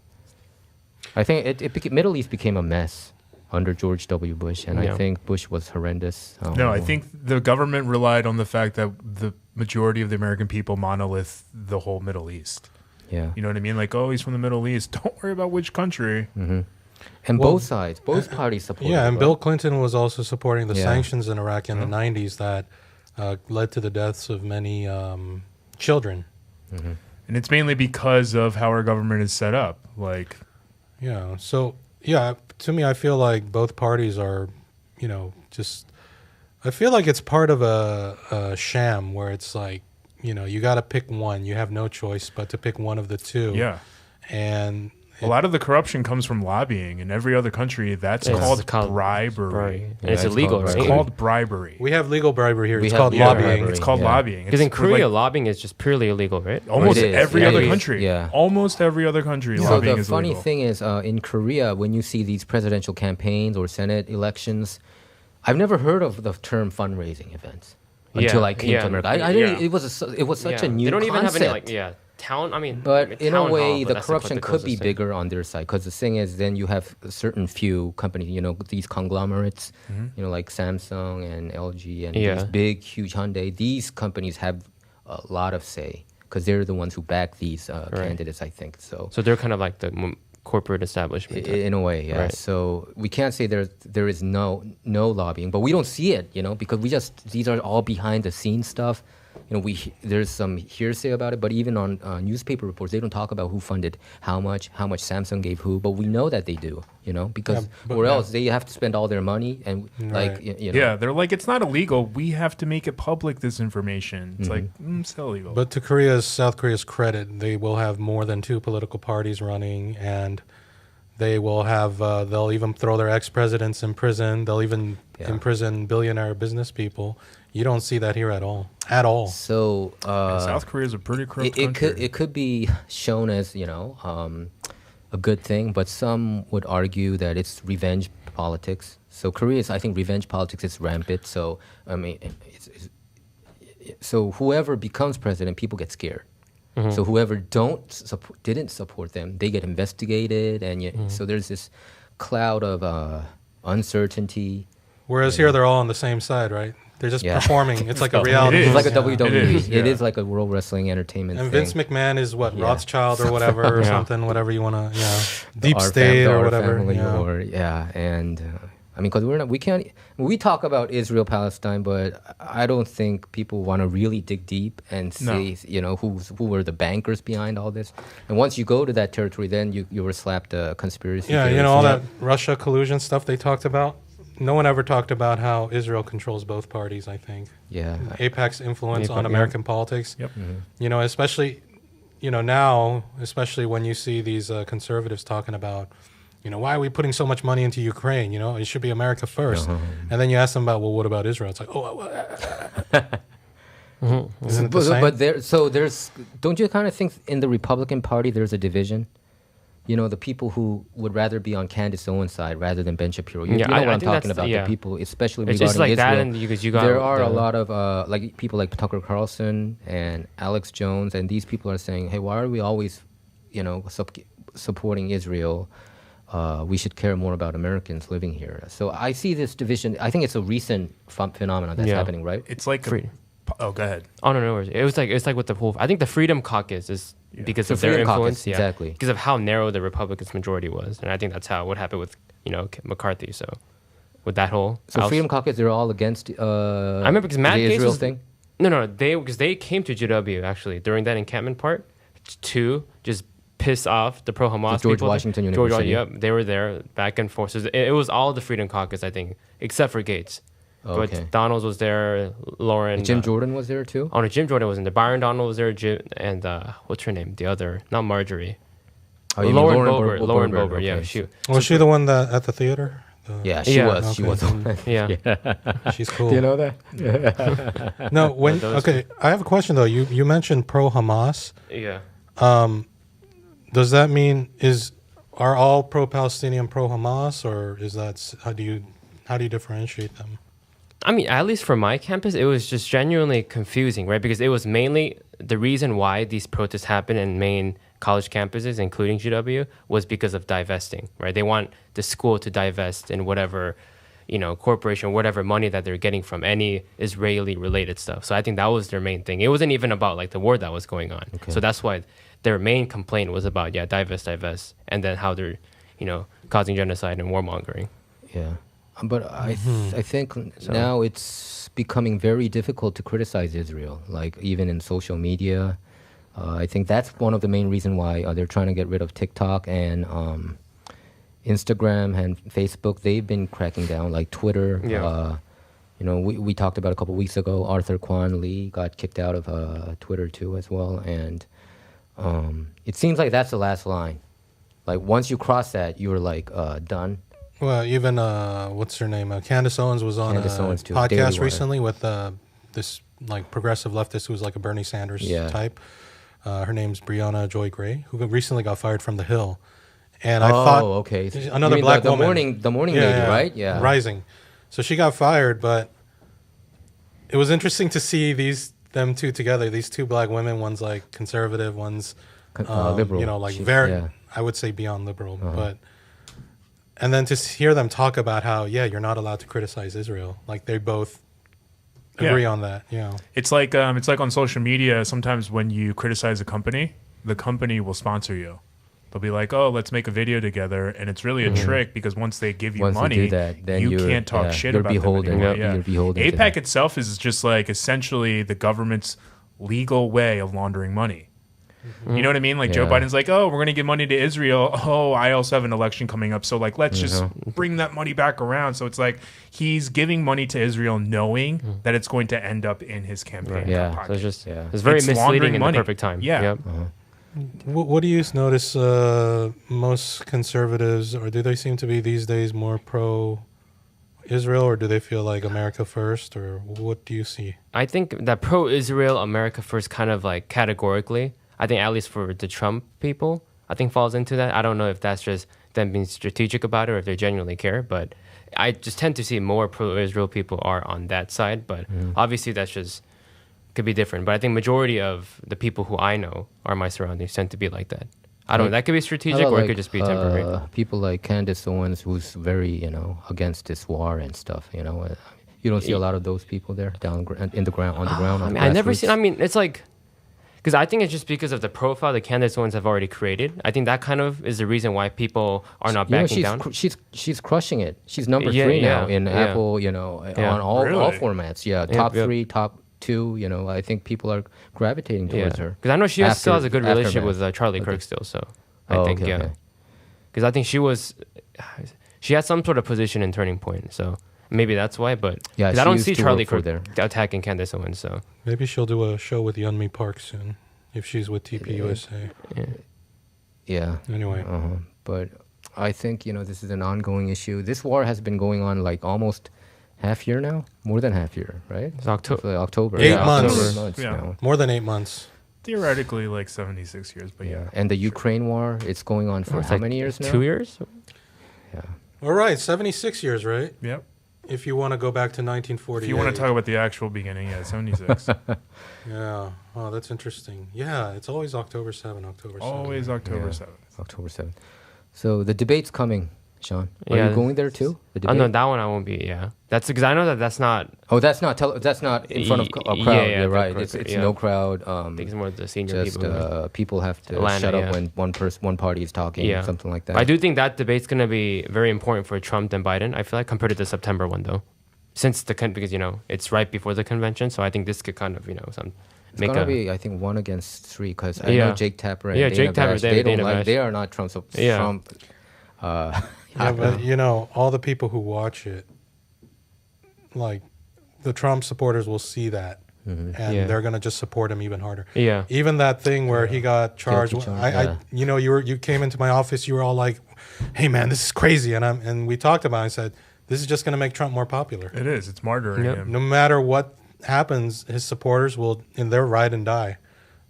I think Middle East became a mess under George W. Bush, and I think Bush was horrendous. No, I think the government relied on the fact that the majority of the American people monolith the whole Middle East. Yeah. You know what I mean? Like, oh, he's from the Middle East. Don't worry about which country. Mm-hmm. And both sides, both parties supported Yeah, it, and right? Bill Clinton was also supporting the Yeah. sanctions in Iraq in the 90s that led to the deaths of many children. And it's mainly because of how our government is set up. Like, Yeah. So, yeah, to me, I feel like both parties are, just. I feel like it's part of a sham where it's like, you got to pick one. You have no choice but to pick one of the two. yeah. And A lot of the corruption comes from lobbying. In every other country, that's called bribery. And it's illegal, called right? It's called bribery. we have legal bribery here. We It's have called legal lobbying. bribery. It's called Yeah. lobbying. Because in It's Korea, like lobbying is just purely illegal, right? almost It is. every Yeah, other it is. country. Yeah. Almost every other country, So lobbying the is funny illegal. thing is, in Korea, when you see these presidential campaigns or Senate elections, I've never heard of the term fundraising events until I came to America. I didn't. Yeah. It was such a new They don't concept. even have any town. I mean, But in a town way, hall, but the that's corruption the could be closest thing. bigger on their side, because the thing is, then you have a certain few companies, these conglomerates, like Samsung and LG and these big, huge Hyundai. These companies have a lot of say because they're the ones who back these candidates, I think. So they're kind of like the corporate establishment. in a way, yeah. Right. So we can't say there is no lobbying, but we don't see it, because these are all behind the scenes stuff. There's some hearsay about it, but even on newspaper reports, they don't talk about who funded how much Samsung gave who, but we know that they do, because else they have to spend all their money and Yeah, they're like, it's not illegal. We have to make it public, this information. It's like, it's illegal. But to South Korea's credit, they will have more than 2 political parties running, and they will have, they'll even throw their ex-presidents in prison. They'll even imprison billionaire business people. You don't see that here at all. At all. So South Korea is a pretty corrupt country. it could be shown as a good thing, but some would argue that it's revenge politics. So Korea's, I think, revenge politics is rampant. So I mean, so whoever becomes president, people get scared. So whoever didn't support them, they get investigated, and so there's this cloud of uncertainty. Whereas here, they're all on the same side, right? They're just performing. It's like a reality. It is. It's like a Yeah. WWE. It is, like a World Wrestling Entertainment And thing. Vince McMahon is what, Yeah. Rothschild or whatever, or something, whatever you want to, Deep Our State or our whatever. family, Yeah. and I mean, because we talk about Israel Palestine, but I don't think people want to really dig deep and see, who were the bankers behind all this. And once you go to that territory, then you were slapped a conspiracy. Yeah, theory. all that Russia collusion stuff they talked about. No one ever talked about how Israel controls both parties, I think. Yeah, AIPAC's influence AIPAC, on American politics. Yep. Especially, now, especially when you see these conservatives talking about, why are we putting so much money into Ukraine? It should be America first. And then you ask them about, well, what about Israel? It's like, isn't it the same? but don't you kind of think in the Republican Party there's a division? The people who would rather be on Candace Owens' side rather than Ben Shapiro. You know what I'm talking about. The people, especially It's regarding just like Israel. that, and because you got There are a lot of people like Tucker Carlson and Alex Jones, and these people are saying, "Hey, why are we always, supporting Israel? We should care more about Americans living here." So I see this division. I think it's a recent phenomenon that's happening, right? It's like Oh, go ahead. Oh no, it's like with the whole. I think the Freedom Caucus is because The of their Freedom influence, Caucus, exactly. because of how narrow the Republicans' majority was, and I think that's what happened with McCarthy. So with that whole Freedom Caucus, they're all against. I remember because Matt the Gaetz Israel was, thing. No, they came to GW actually during that encampment part to just piss off the pro-Hamas George people. Washington University. Yep, they were there back and forth. So it was all the Freedom Caucus, I think, except for Gates. Okay. But Donalds was there, Lauren. Jim Jordan was there too. Oh no, Jim Jordan was in there. Byron Donald was there, and what's her name? The other, not Marjorie. Oh, you mean Lauren Boebert. Okay. Yeah, Was she the one that at the theater? Yeah, she was. Okay. She was. yeah. She's cool. Do you know that? No, okay, I have a question though. You mentioned pro Hamas. Yeah. Does that mean are all pro Palestinian pro Hamas, or is that how do you differentiate them? I mean, at least for my campus, it was just genuinely confusing, right? Because it was mainly the reason why these protests happen in main college campuses, including GW, was because of divesting, right? They want the school to divest in whatever, corporation, whatever money that they're getting from any Israeli-related stuff. So I think that was their main thing. It wasn't even about like the war that was going on. Okay. So that's why their main complaint was about, divest, and then how they're, causing genocide and warmongering. Yeah. But I think now it's becoming very difficult to criticize Israel, like even in social media. I think that's one of the main reasons why they're trying to get rid of TikTok and Instagram and Facebook. They've been cracking down, like Twitter. Yeah. We talked about a couple weeks ago, Arthur Kwan Lee got kicked out of Twitter too as well. And it seems like that's the last line. Like once you cross that, you're like done. Well, even what's her name? Candace Owens was on podcast recently with this like progressive leftist who's like a Bernie Sanders type. Her name's Brianna Joy Gray, who recently got fired from The Hill. And I thought, okay, another black woman, the morning lady, right? Yeah, Rising. So she got fired, but it was interesting to see them two together. These two black women, one's like conservative, one's liberal. like I would say beyond liberal, but. And then to hear them talk about how, you're not allowed to criticize Israel. Like they both agree on that. Yeah. It's like on social media. Sometimes when you criticize a company, the company will sponsor you. They'll be like, "Oh, let's make a video together," and it's really a trick because once they give you money, then you can't talk shit about them anymore. You're beholden. AIPAC itself is just like essentially the government's legal way of laundering money. You know what I mean? Like Joe Biden's like, oh, we're going to give money to Israel. Oh, I also have an election coming up. So like, let's just bring that money back around. So it's like he's giving money to Israel knowing that it's going to end up in his campaign. Yeah. So it's very misleading in the perfect time. Yeah. Yep. What do you notice most conservatives, or do they seem to be these days more pro-Israel, or do they feel like America first, or what do you see? I think that pro-Israel, America first kind of like categorically, I think at least for the Trump people, I think falls into that. I don't know if that's just them being strategic about it or if they genuinely care, but I just tend to see more pro-Israel people are on that side. But obviously that's just could be different. But I think majority of the people who I know are my surroundings tend to be like that. I don't know. That could be strategic or it could just be temporary. People like Candace Owens, who's very, against this war and stuff, You don't see a lot of those people there down in the ground, on the ground. I never seen. I mean, it's like. Because I think it's just because of the profile the Candace Owens have already created. I think that kind of is the reason why people are not backing down. She's crushing it. She's number 3 now in Apple, on all formats. Yeah, top 3, top 2. I think people are gravitating towards her. Because I know she still has a good relationship with Charlie Kirk still. So I think, Because I think she had some sort of position in Turning Point. So maybe that's why, but I don't see Charlie Kirk attacking Candace Owens. So maybe she'll do a show with Yeonmi Park soon if she's with TPUSA. Yeah. Anyway, but I think this is an ongoing issue. This war has been going on like almost half year now, more than half year, right? It's October. 8 months. Now. More than 8 months. Theoretically, like 76 years, but And the Ukraine war, it's going on for how many years now? 2 years. Yeah. All right, 76 years, right? Yep. If you want to go back to 1948. If you want to talk about the actual beginning, 76. Yeah. Oh, that's interesting. Yeah, it's always October 7th. Always October 7th. October 7th. So the debate's coming. Sean, are you going there too? Oh no, that one I won't be. Yeah, that's because I know that that's not. Oh, that's not in front of a crowd. Yeah, You're right. It's no crowd. I think it's more the senior just people. People have to Atlanta, shut up when one party is talking. Yeah. Something like that. I do think that debate's going to be very important for Trump and Biden. I feel like compared to the September one though, because it's right before the convention, so I think this could kind of It's gonna be, I think, 1 against 3 because I know Jake Tapper and Dana Jake Tapper, Bash, they are not Trump. Yeah, but all the people who watch it, like the Trump supporters, will see that, and they're gonna just support him even harder. Yeah, even that thing where he got charged. You came into my office. You were all like, "Hey, man, this is crazy," and we talked about it. I said, "This is just gonna make Trump more popular." It is. It's martyring him. No matter what happens, his supporters will, in their ride and die.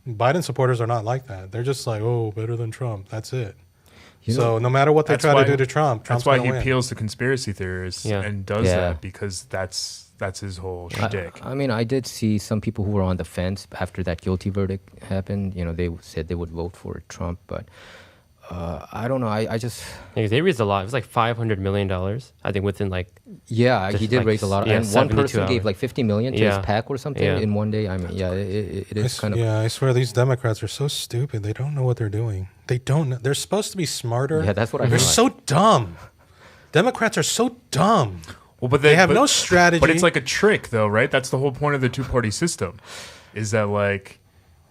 Biden supporters are not like that. They're just like, "Oh, better than Trump." That's it. So no matter what they try to do to Trump, Trump's that's why he win. appeals to conspiracy theorists and does that because that's his whole shtick. I mean, I did see some people who were on the fence after that guilty verdict happened. They said they would vote for Trump, but I don't know. I just they raised a lot. It was like $500 million. I think within he did raise a lot, and one person hours. gave like $50 million to his PAC or something in one day. I mean, it is kind of. Yeah, I swear these Democrats are so stupid. They don't know what they're doing. They don't. They're supposed to be smarter. Yeah, that's what I. They're so dumb. Democrats are so dumb. Well, but they have no strategy. But it's like a trick, though, right? That's the whole point of the two-party system, is that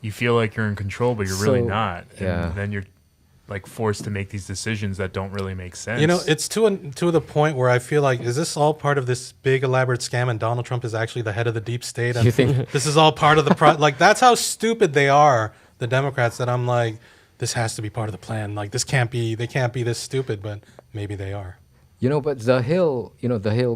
you feel like you're in control, but you're really not. And then you're forced to make these decisions that don't really make sense. It's to the point where I feel like, is this all part of this big elaborate scam, and Donald Trump is actually the head of the deep state? And you think this is all part of the that's how stupid they are, the Democrats. That I'm like, this has to be part of the plan. Like they can't be this stupid, but maybe they are. But The Hill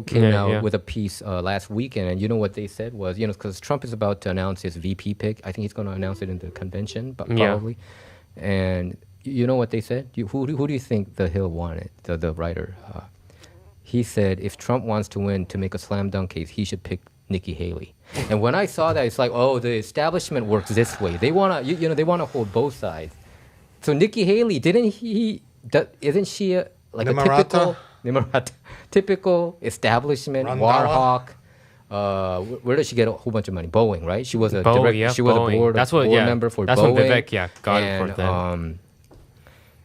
came out with a piece last weekend, and what they said was, because Trump is about to announce his VP pick. I think he's going to announce it in the convention, but probably. And you know what they said? Who do you think The Hill wanted? The writer, he said if Trump wants to win, to make a slam dunk case, he should pick Nikki Haley. And when I saw that, it's like, oh, the establishment works this way. They wanna, they wanna hold both sides. So Nikki Haley, isn't she a typical establishment war hawk? Where did she get a whole bunch of money? Boeing, right? She was a she was a board member for Boeing. That's when Vivek got it for them.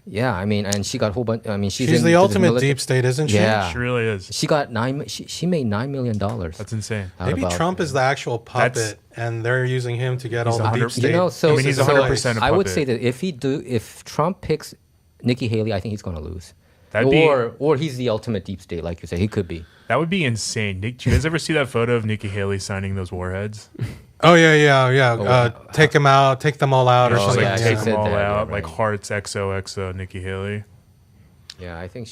Yeah, I mean, and she got a whole bunch. I mean, she's the ultimate deep state, isn't she? Yeah, she really is. She got She made $9 million. That's insane. Maybe Trump is the actual puppet, and they're using him to get all the deep state. He's 100% a puppet. I would say that if Trump picks Nikki Haley, I think he's going to lose. Or he's the ultimate deep state, like you say. He could be. That would be insane. Nick, do you guys ever see that photo of Nikki Haley signing those warheads? Oh yeah. Take them all out, or something. Yeah, take them all out, like hearts XOXO Nikki Haley. Yeah, I think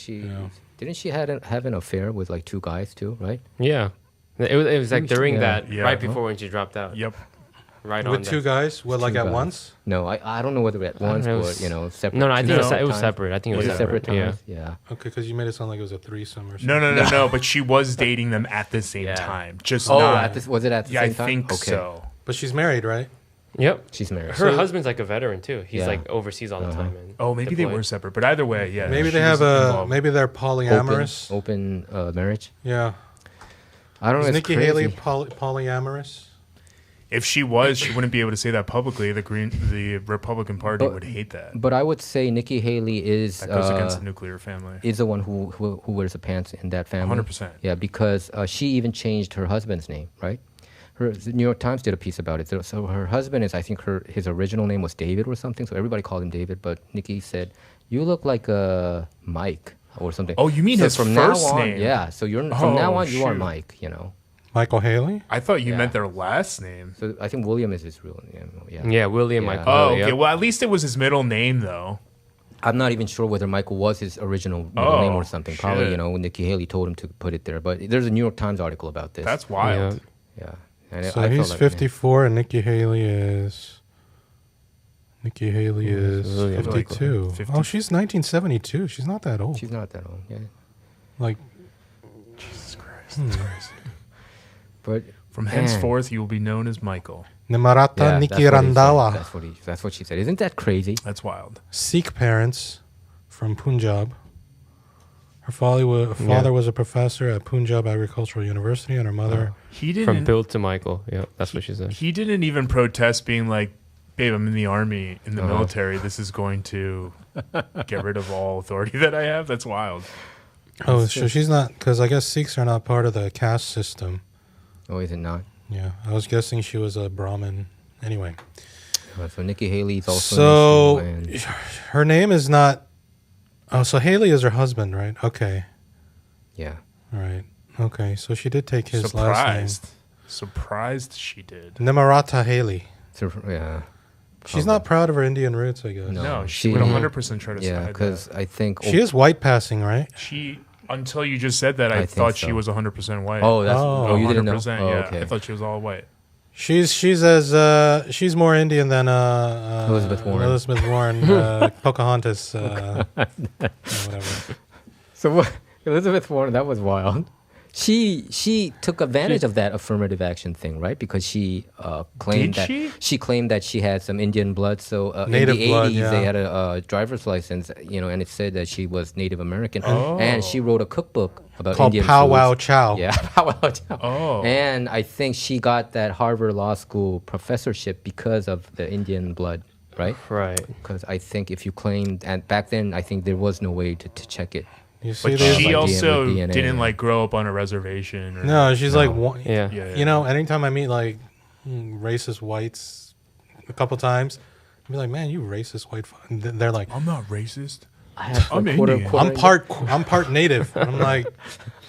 didn't she have an affair with 2 guys too, right? Yeah, it was during that right before when she dropped out. Yep. Right with 2 guys, at once? No, I don't know whether at once or separate. No, I think it was separate. I think it was separate times. Yeah. Okay, because you made it sound like it was a threesome or something. No. But she was dating them at the same time. Was it at the same time? Yeah, I think so. But she's married, right? Yep, she's married. Her husband's a veteran too. He's overseas all the time. And maybe they were separate, but either way, yeah. Maybe they have maybe they're polyamorous. Open marriage. Yeah. I don't know. Is Nikki Haley polyamorous? If she was, she wouldn't be able to say that publicly. The Republican Party would hate that. But I would say Nikki Haley is that goes against the nuclear family. Is the one who wears the pants in that family. 100%. Yeah, because she even changed her husband's name, right? The New York Times did a piece about it. So her husband is, I think his original name was David or something. So everybody called him David. But Nikki said, "You look like Mike or something." Oh, you mean his first name? Yeah. So from now on you are Mike. Michael Haley? I thought you meant their last name. So I think William is his real name. Yeah, William Michael. Oh, okay. Well, at least it was his middle name, though. I'm not even sure whether Michael was his original middle name or something. Shit. Probably, Nikki Haley told him to put it there. But there's a New York Times article about this. That's wild. Yeah. So he's 54 and Nikki Haley is 52. Oh, she's 1972. She's not that old. She's not that old, yeah. Jesus Christ, that's crazy. But from henceforth, you will be known as Michael. Namarata Nikki Randawa. That's what she said. Isn't that crazy? That's wild. Sikh parents from Punjab Her father was a professor at Punjab Agricultural University, and her mother. He didn't. From Bill to Michael. Yeah, that's what she said. He didn't even protest, being like, "Babe, I'm in the army, in the military. This is going to get rid of all authority that I have." That's wild. Oh, so she's not, because I guess Sikhs are not part of the caste system. Oh, is it not? Yeah, I was guessing she was a Brahmin. Anyway. So Nikki Haley is also. So her name is not. Oh, so Haley is her husband, right? Okay. Yeah. All right. Okay, so she did take his last name. Surprised she did. Nimaratha Haley. Yeah. She's not proud of her Indian roots, I guess. No, she would 100% try to yeah, because I think she is white passing, right? She until you just said that, I thought she was 100% white. Oh, that's you didn't know. Yeah, okay. I thought she was all white. She's more Indian than Elizabeth Warren. Elizabeth Warren, Pocahontas, whatever. So what? Elizabeth Warren, that was wild. She took advantage of that affirmative action thing, right? Because she claimed she claimed that she had some Indian blood. So Native in the blood, 80s, they had a driver's license, and it said that she was Native American. And she wrote a cookbook about called Indian Pow foods. Wow Chow. Yeah, Pow Wow Chow. Oh. And I think she got that Harvard Law School professorship because of the Indian blood, right? Right. Because I think if you claimed, and back then I think there was no way to check it. You see But she also didn't like grow up on a reservation. Or no, she's like, Yeah. You know, anytime I meet like racist whites a couple times, I'll be like, man, you racist white. They're like, I'm not racist. I'm Indian. I'm part native. I'm like,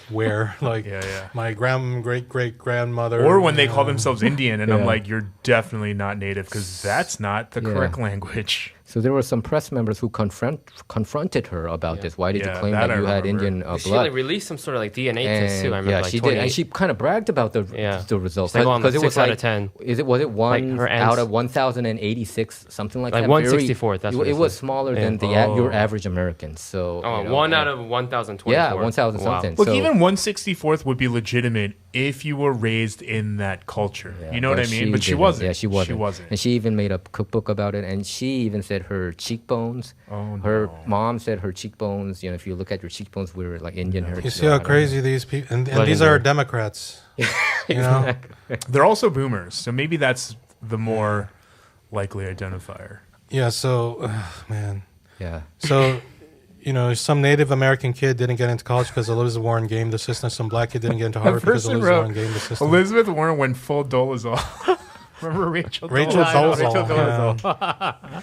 where? Like, my great grandmother. Or when they call themselves Indian, and I'm like, you're definitely not native because that's not the correct language. So there were some press members who confronted her about this. Why did you claim that you had Indian blood? She like released some sort of like DNA test too. I remember. Yeah, she did, and she kind of bragged about the results. Because it was out of 10. Was it one out of 1,086, something like that? Like 164th. That's what it was smaller than your average American. So one out of 1,024. Yeah, 1,000 something. Look, even 164th would be legitimate if you were raised in that culture. Yeah, you know what I mean? But she wasn't. Yeah, she wasn't. And she even made a cookbook about it, and she even said her cheekbones. Her mom said her cheekbones. If you look at your cheekbones, we're like Indian heritage. You see how crazy these people, and these are Democrats. You know, they're also boomers, so maybe that's the more likely identifier. Yeah. So, man. Yeah. So, some Native American kid didn't get into college because Elizabeth Warren gamed the system. Some black kid didn't get into Harvard because Elizabeth Warren gamed the system. Elizabeth Warren went full Dolezal. Remember Rachel Dolezal? Yeah.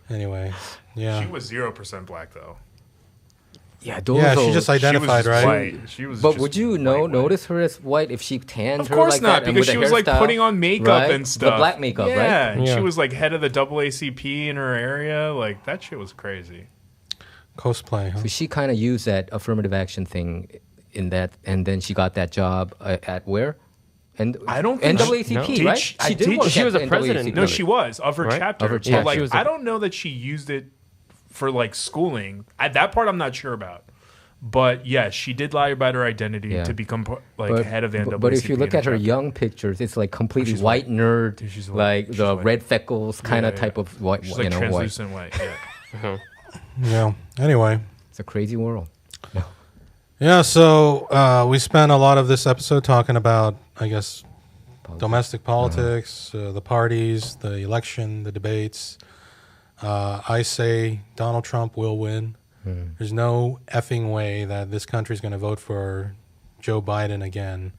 Anyway, yeah. She was 0% black though. Yeah, Dolezal. She just identified, she was right? White. She was. But would you notice her as white if she tanned her like that? Of course not, because she was like putting on makeup and stuff. The black makeup, right? Yeah, and she was like head of the NAACP in her area. Like that shit was crazy. Cosplay, huh? So she kind of used that affirmative action thing in that, and then she got that job at where? And I don't think NAACP, right? She was a president. No, she was of her chapter. Of her chapter. Like, I don't know that she used it for like schooling. That part I'm not sure about. But yes, she did lie about her identity to become head of the NAACP. But if you look at her young pictures, it's like completely white nerd, like the red freckles kind of type of white. She's like translucent white. Yeah. Yeah. Anyway, it's a crazy world. Yeah, so we spent a lot of this episode talking about, I guess, domestic politics, the parties, the election, the debates. I say Donald Trump will win. There's no effing way that this country's going to vote for Joe Biden again.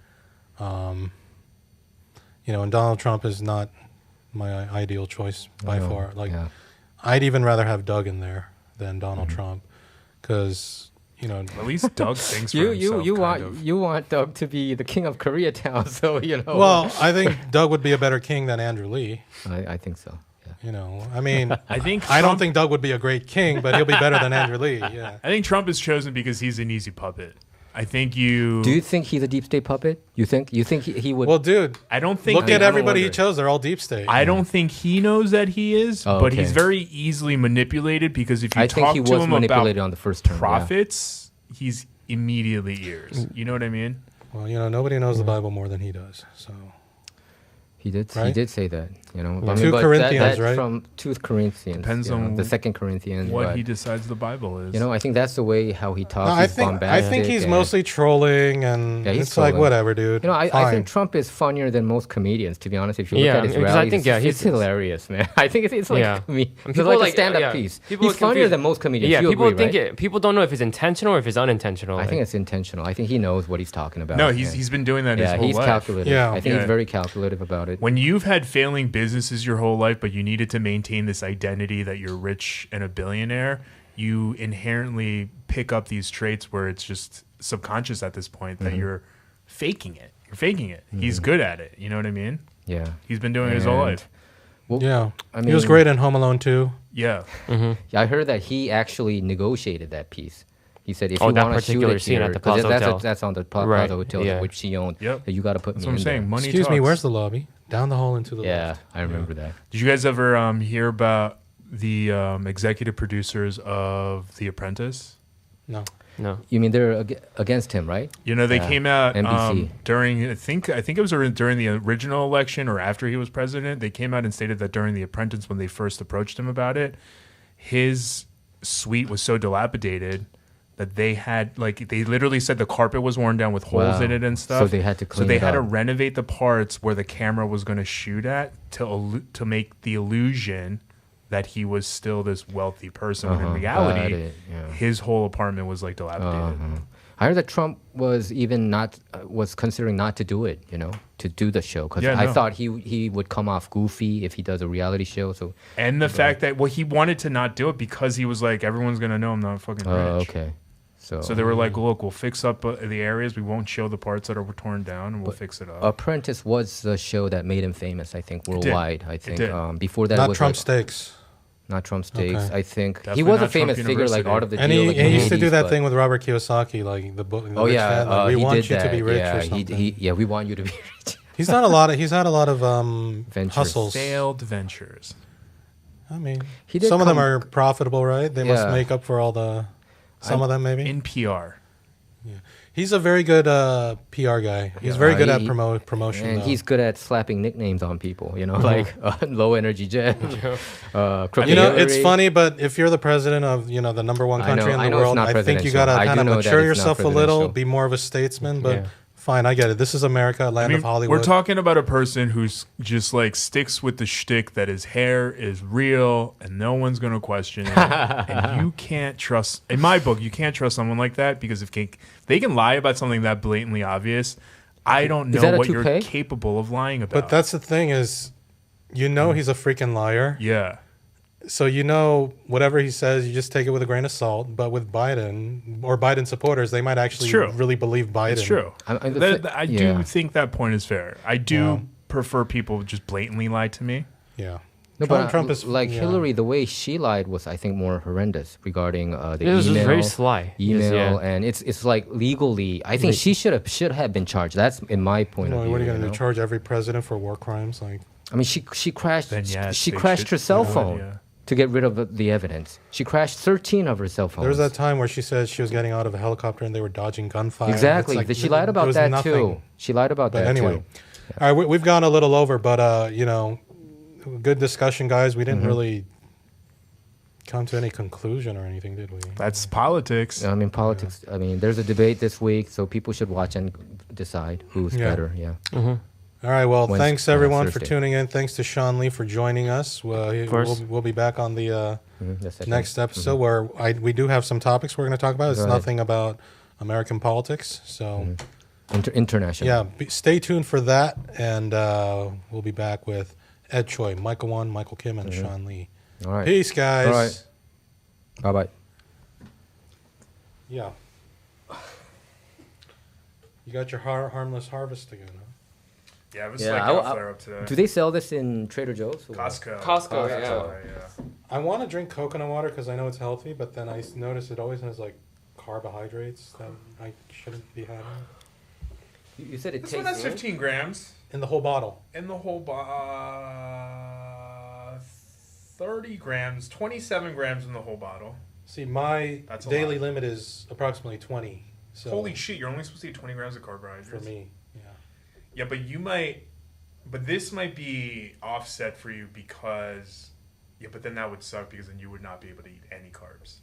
And Donald Trump is not my ideal choice by far. I'd even rather have Doug in there than Donald Trump, because at least Doug thinks for himself. You want Doug to be the king of Koreatown, so Well, I think Doug would be a better king than Andrew Lee. I think so. Yeah. I mean, I don't think Doug would be a great king, but he'll be better than Andrew Lee. Yeah. I think Trump is chosen because he's an easy puppet. I think you. Do you think he's a deep state puppet? You think he would? Well, dude, I don't think. Look at everybody he chose; they're all deep state. I don't think he knows that he is, but he's very easily manipulated because if you talk to him about on the first term, profits, he's immediately ears. You know what I mean? Well, nobody knows the Bible more than he does. So he did. Right? He did say that. You know, Yeah. 2 Corinthians, right? From 2 Corinthians. Depends on the 2nd Corinthians. what he decides the Bible is. You know, I think that's the way how he talks. No, I think he's mostly trolling, and he's it's trolling. like whatever, dude. You know, I think Trump is funnier than most comedians. To be honest, if you look at his rallies, I think, it's hilarious, man. I think it's like it's like a stand-up piece. He's funnier than most comedians. Yeah, you people agree, think right? people don't know if it's intentional or if it's unintentional. I think it's intentional. I think he knows what he's talking about. No, he's been doing that his whole he's life. calculative. Yeah. I think he's very calculative about it. When you've had failing businesses your whole life, but you needed to maintain this identity that you're rich and a billionaire, you inherently pick up these traits where it's just subconscious at this point that you're faking it. You're faking it. He's good at it. You know what I mean? Yeah. He's been doing it his whole life. Well, Yeah. I mean, He was great in Home Alone 2. Yeah. I heard that he actually negotiated that piece. He said, if you that want to shoot particular it scene here, at the Plaza Hotel. that's on the Plaza Right, Hotel, yeah. which she owned. Yep. That you got to put That's me what I'm in saying. there. Money Excuse me, talks. where's the lobby? Down the hall into the Yeah, left. I remember that. Did you guys ever hear about the executive producers of The Apprentice? No. No. You mean they're against him, right? You know, they came out NBC. during I think it was during the original election or after he was president. They came out and stated that during The Apprentice, when they first approached him about it, his suite was so dilapidated that they had they literally said the carpet was worn down with holes Wow. in it and stuff. So they had to clean So they it had to up. renovate the parts where the camera was going to shoot at to make the illusion that he was still this wealthy person. When in Got reality, it, yeah. his whole apartment was dilapidated. I heard that Trump was even was considering not to do it, to do the show. Because I thought he would come off goofy if he does a reality show. So And the fact that he wanted to not do it because he was like, everyone's gonna know I'm not fucking rich. okay. So they were like, look, we'll fix up the areas. We won't show the parts that are torn down, and we'll fix it up. Apprentice was the show that made him famous, I think, worldwide. I think did. Before that, it Not was Trump Steaks. not Trump Steaks. Okay. I think Definitely he was a not Trump famous figure, like University. Art of the And Deal. he, like in he the used to do 80s, that but- thing with Robert Kiyosaki, like the book. Oh Rich yeah, Dad, like, we he want did you that. to be rich yeah, or something. we want you to be rich. He's had a lot of Ventures. hustles. Failed ventures. I mean, He did some of them come- are profitable, right? They must Yeah. make up for all the. Some of them maybe. In PR. He's a very good PR guy. He's very good at he- promotion. And though. he's good at slapping nicknames on people, like low energy jet. Crooked You know, it's Hillary. funny, but if you're the president of the number one I know- country I in the know it's world, not I think you presidential. gotta I kind do of know that mature it's not yourself a little, presidential. be more of a statesman. But Yeah. fine, I get it. This is America, land of Hollywood. We're talking about a person who's just sticks with the shtick that his hair is real and no one's going to question it. And you can't trust, in my book, you can't trust someone like that because if they can lie about something that blatantly obvious, I don't Is know that a what you're toupee? capable of lying about. But that's the thing is, he's a freaking liar. yeah. So whatever he says, you just take it with a grain of salt. But with Biden or Biden supporters, they might actually true. really believe Biden. It's true. I yeah. do think that point is fair. I do prefer people who just blatantly lie to me. Yeah. No, Trump is like yeah. Hillary. The way she lied was, I think, more horrendous regarding the It was email. very sly. Email, Yeah. and it's like legally. I think she should have been charged. That's in my point of view. What are you going to know? do? Charge every president for war crimes? Like, I mean, she crashed. Then yes, she they crashed should her cell do it, phone yeah. to get rid of the evidence. She crashed 13 of her cell phones. there was that time where she said she was getting out of a helicopter and they were dodging gunfire. Exactly. It's like, She lied there about was that nothing. too. She lied about But that anyway, too. all right, we've gone a little over, but good discussion, guys. We didn't really come to any conclusion or anything, did we? That's politics. I mean, politics. I mean, there's a debate this week, so people should watch and decide who's Yeah. better. Yeah. All right. Well, Wednesday- thanks everyone for Thursday. tuning in. Thanks to Sean Lee for joining us. course. We'll be back on the The second. next episode where we do have some topics we're going to talk about. It's Go ahead. nothing about American politics. So International. yeah, stay tuned for that, and we'll be back with Ed Choi, Michael Wan, Michael Kim, and Sean Lee. All right. Peace, guys. All right. Bye bye. Yeah. You got your harmless harvest again, huh? Yeah, it was Yeah, flare up today. Do they sell this in Trader Joe's? or what? Costco, yeah. I want to drink coconut water because I know it's healthy, but then I notice it always has like carbohydrates that I shouldn't be having You said it This one has tastes. 15 grams. in the whole bottle. In the whole 30 grams, 27 grams in the whole bottle. See, my That's a daily lot. limit is approximately 20. So Holy shit, you're only supposed to eat 20 grams of carbohydrates. for me, yeah. Yeah, but you might But this might be offset for you because, yeah, but then that would suck because then you would not be able to eat any carbs.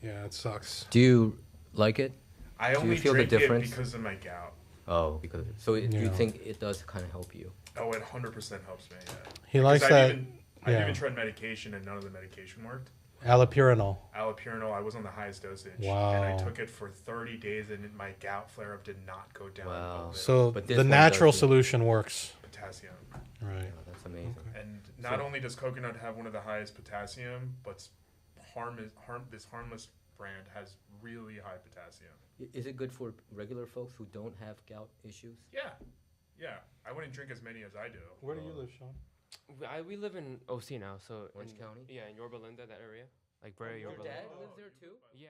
Yeah, it sucks. Do you like it? I only feel the drink it difference? because of my gout. Oh, because do you Yeah. think it does kind of help you? Oh, it 100% helps me. Yeah. He likes that. I've even tried medication and none of the medication worked. Allopurinol. Allopurinol, I was on the highest dosage. Wow. And I took it for 30 days and my gout flare up did not go down. Wow. So But this the one natural does, solution works. Potassium. Right. Oh, that's amazing. And not only does coconut have one of the highest potassium, but this harmless brand has really high potassium. Is it good for regular folks who don't have gout issues? Yeah. Yeah. I wouldn't drink as many as I do. Where do you live, Sean? We live in OC now, so Orange County? Yeah, in Yorba Linda, that area, like Brea, Yorba Linda. lives there too? Yeah.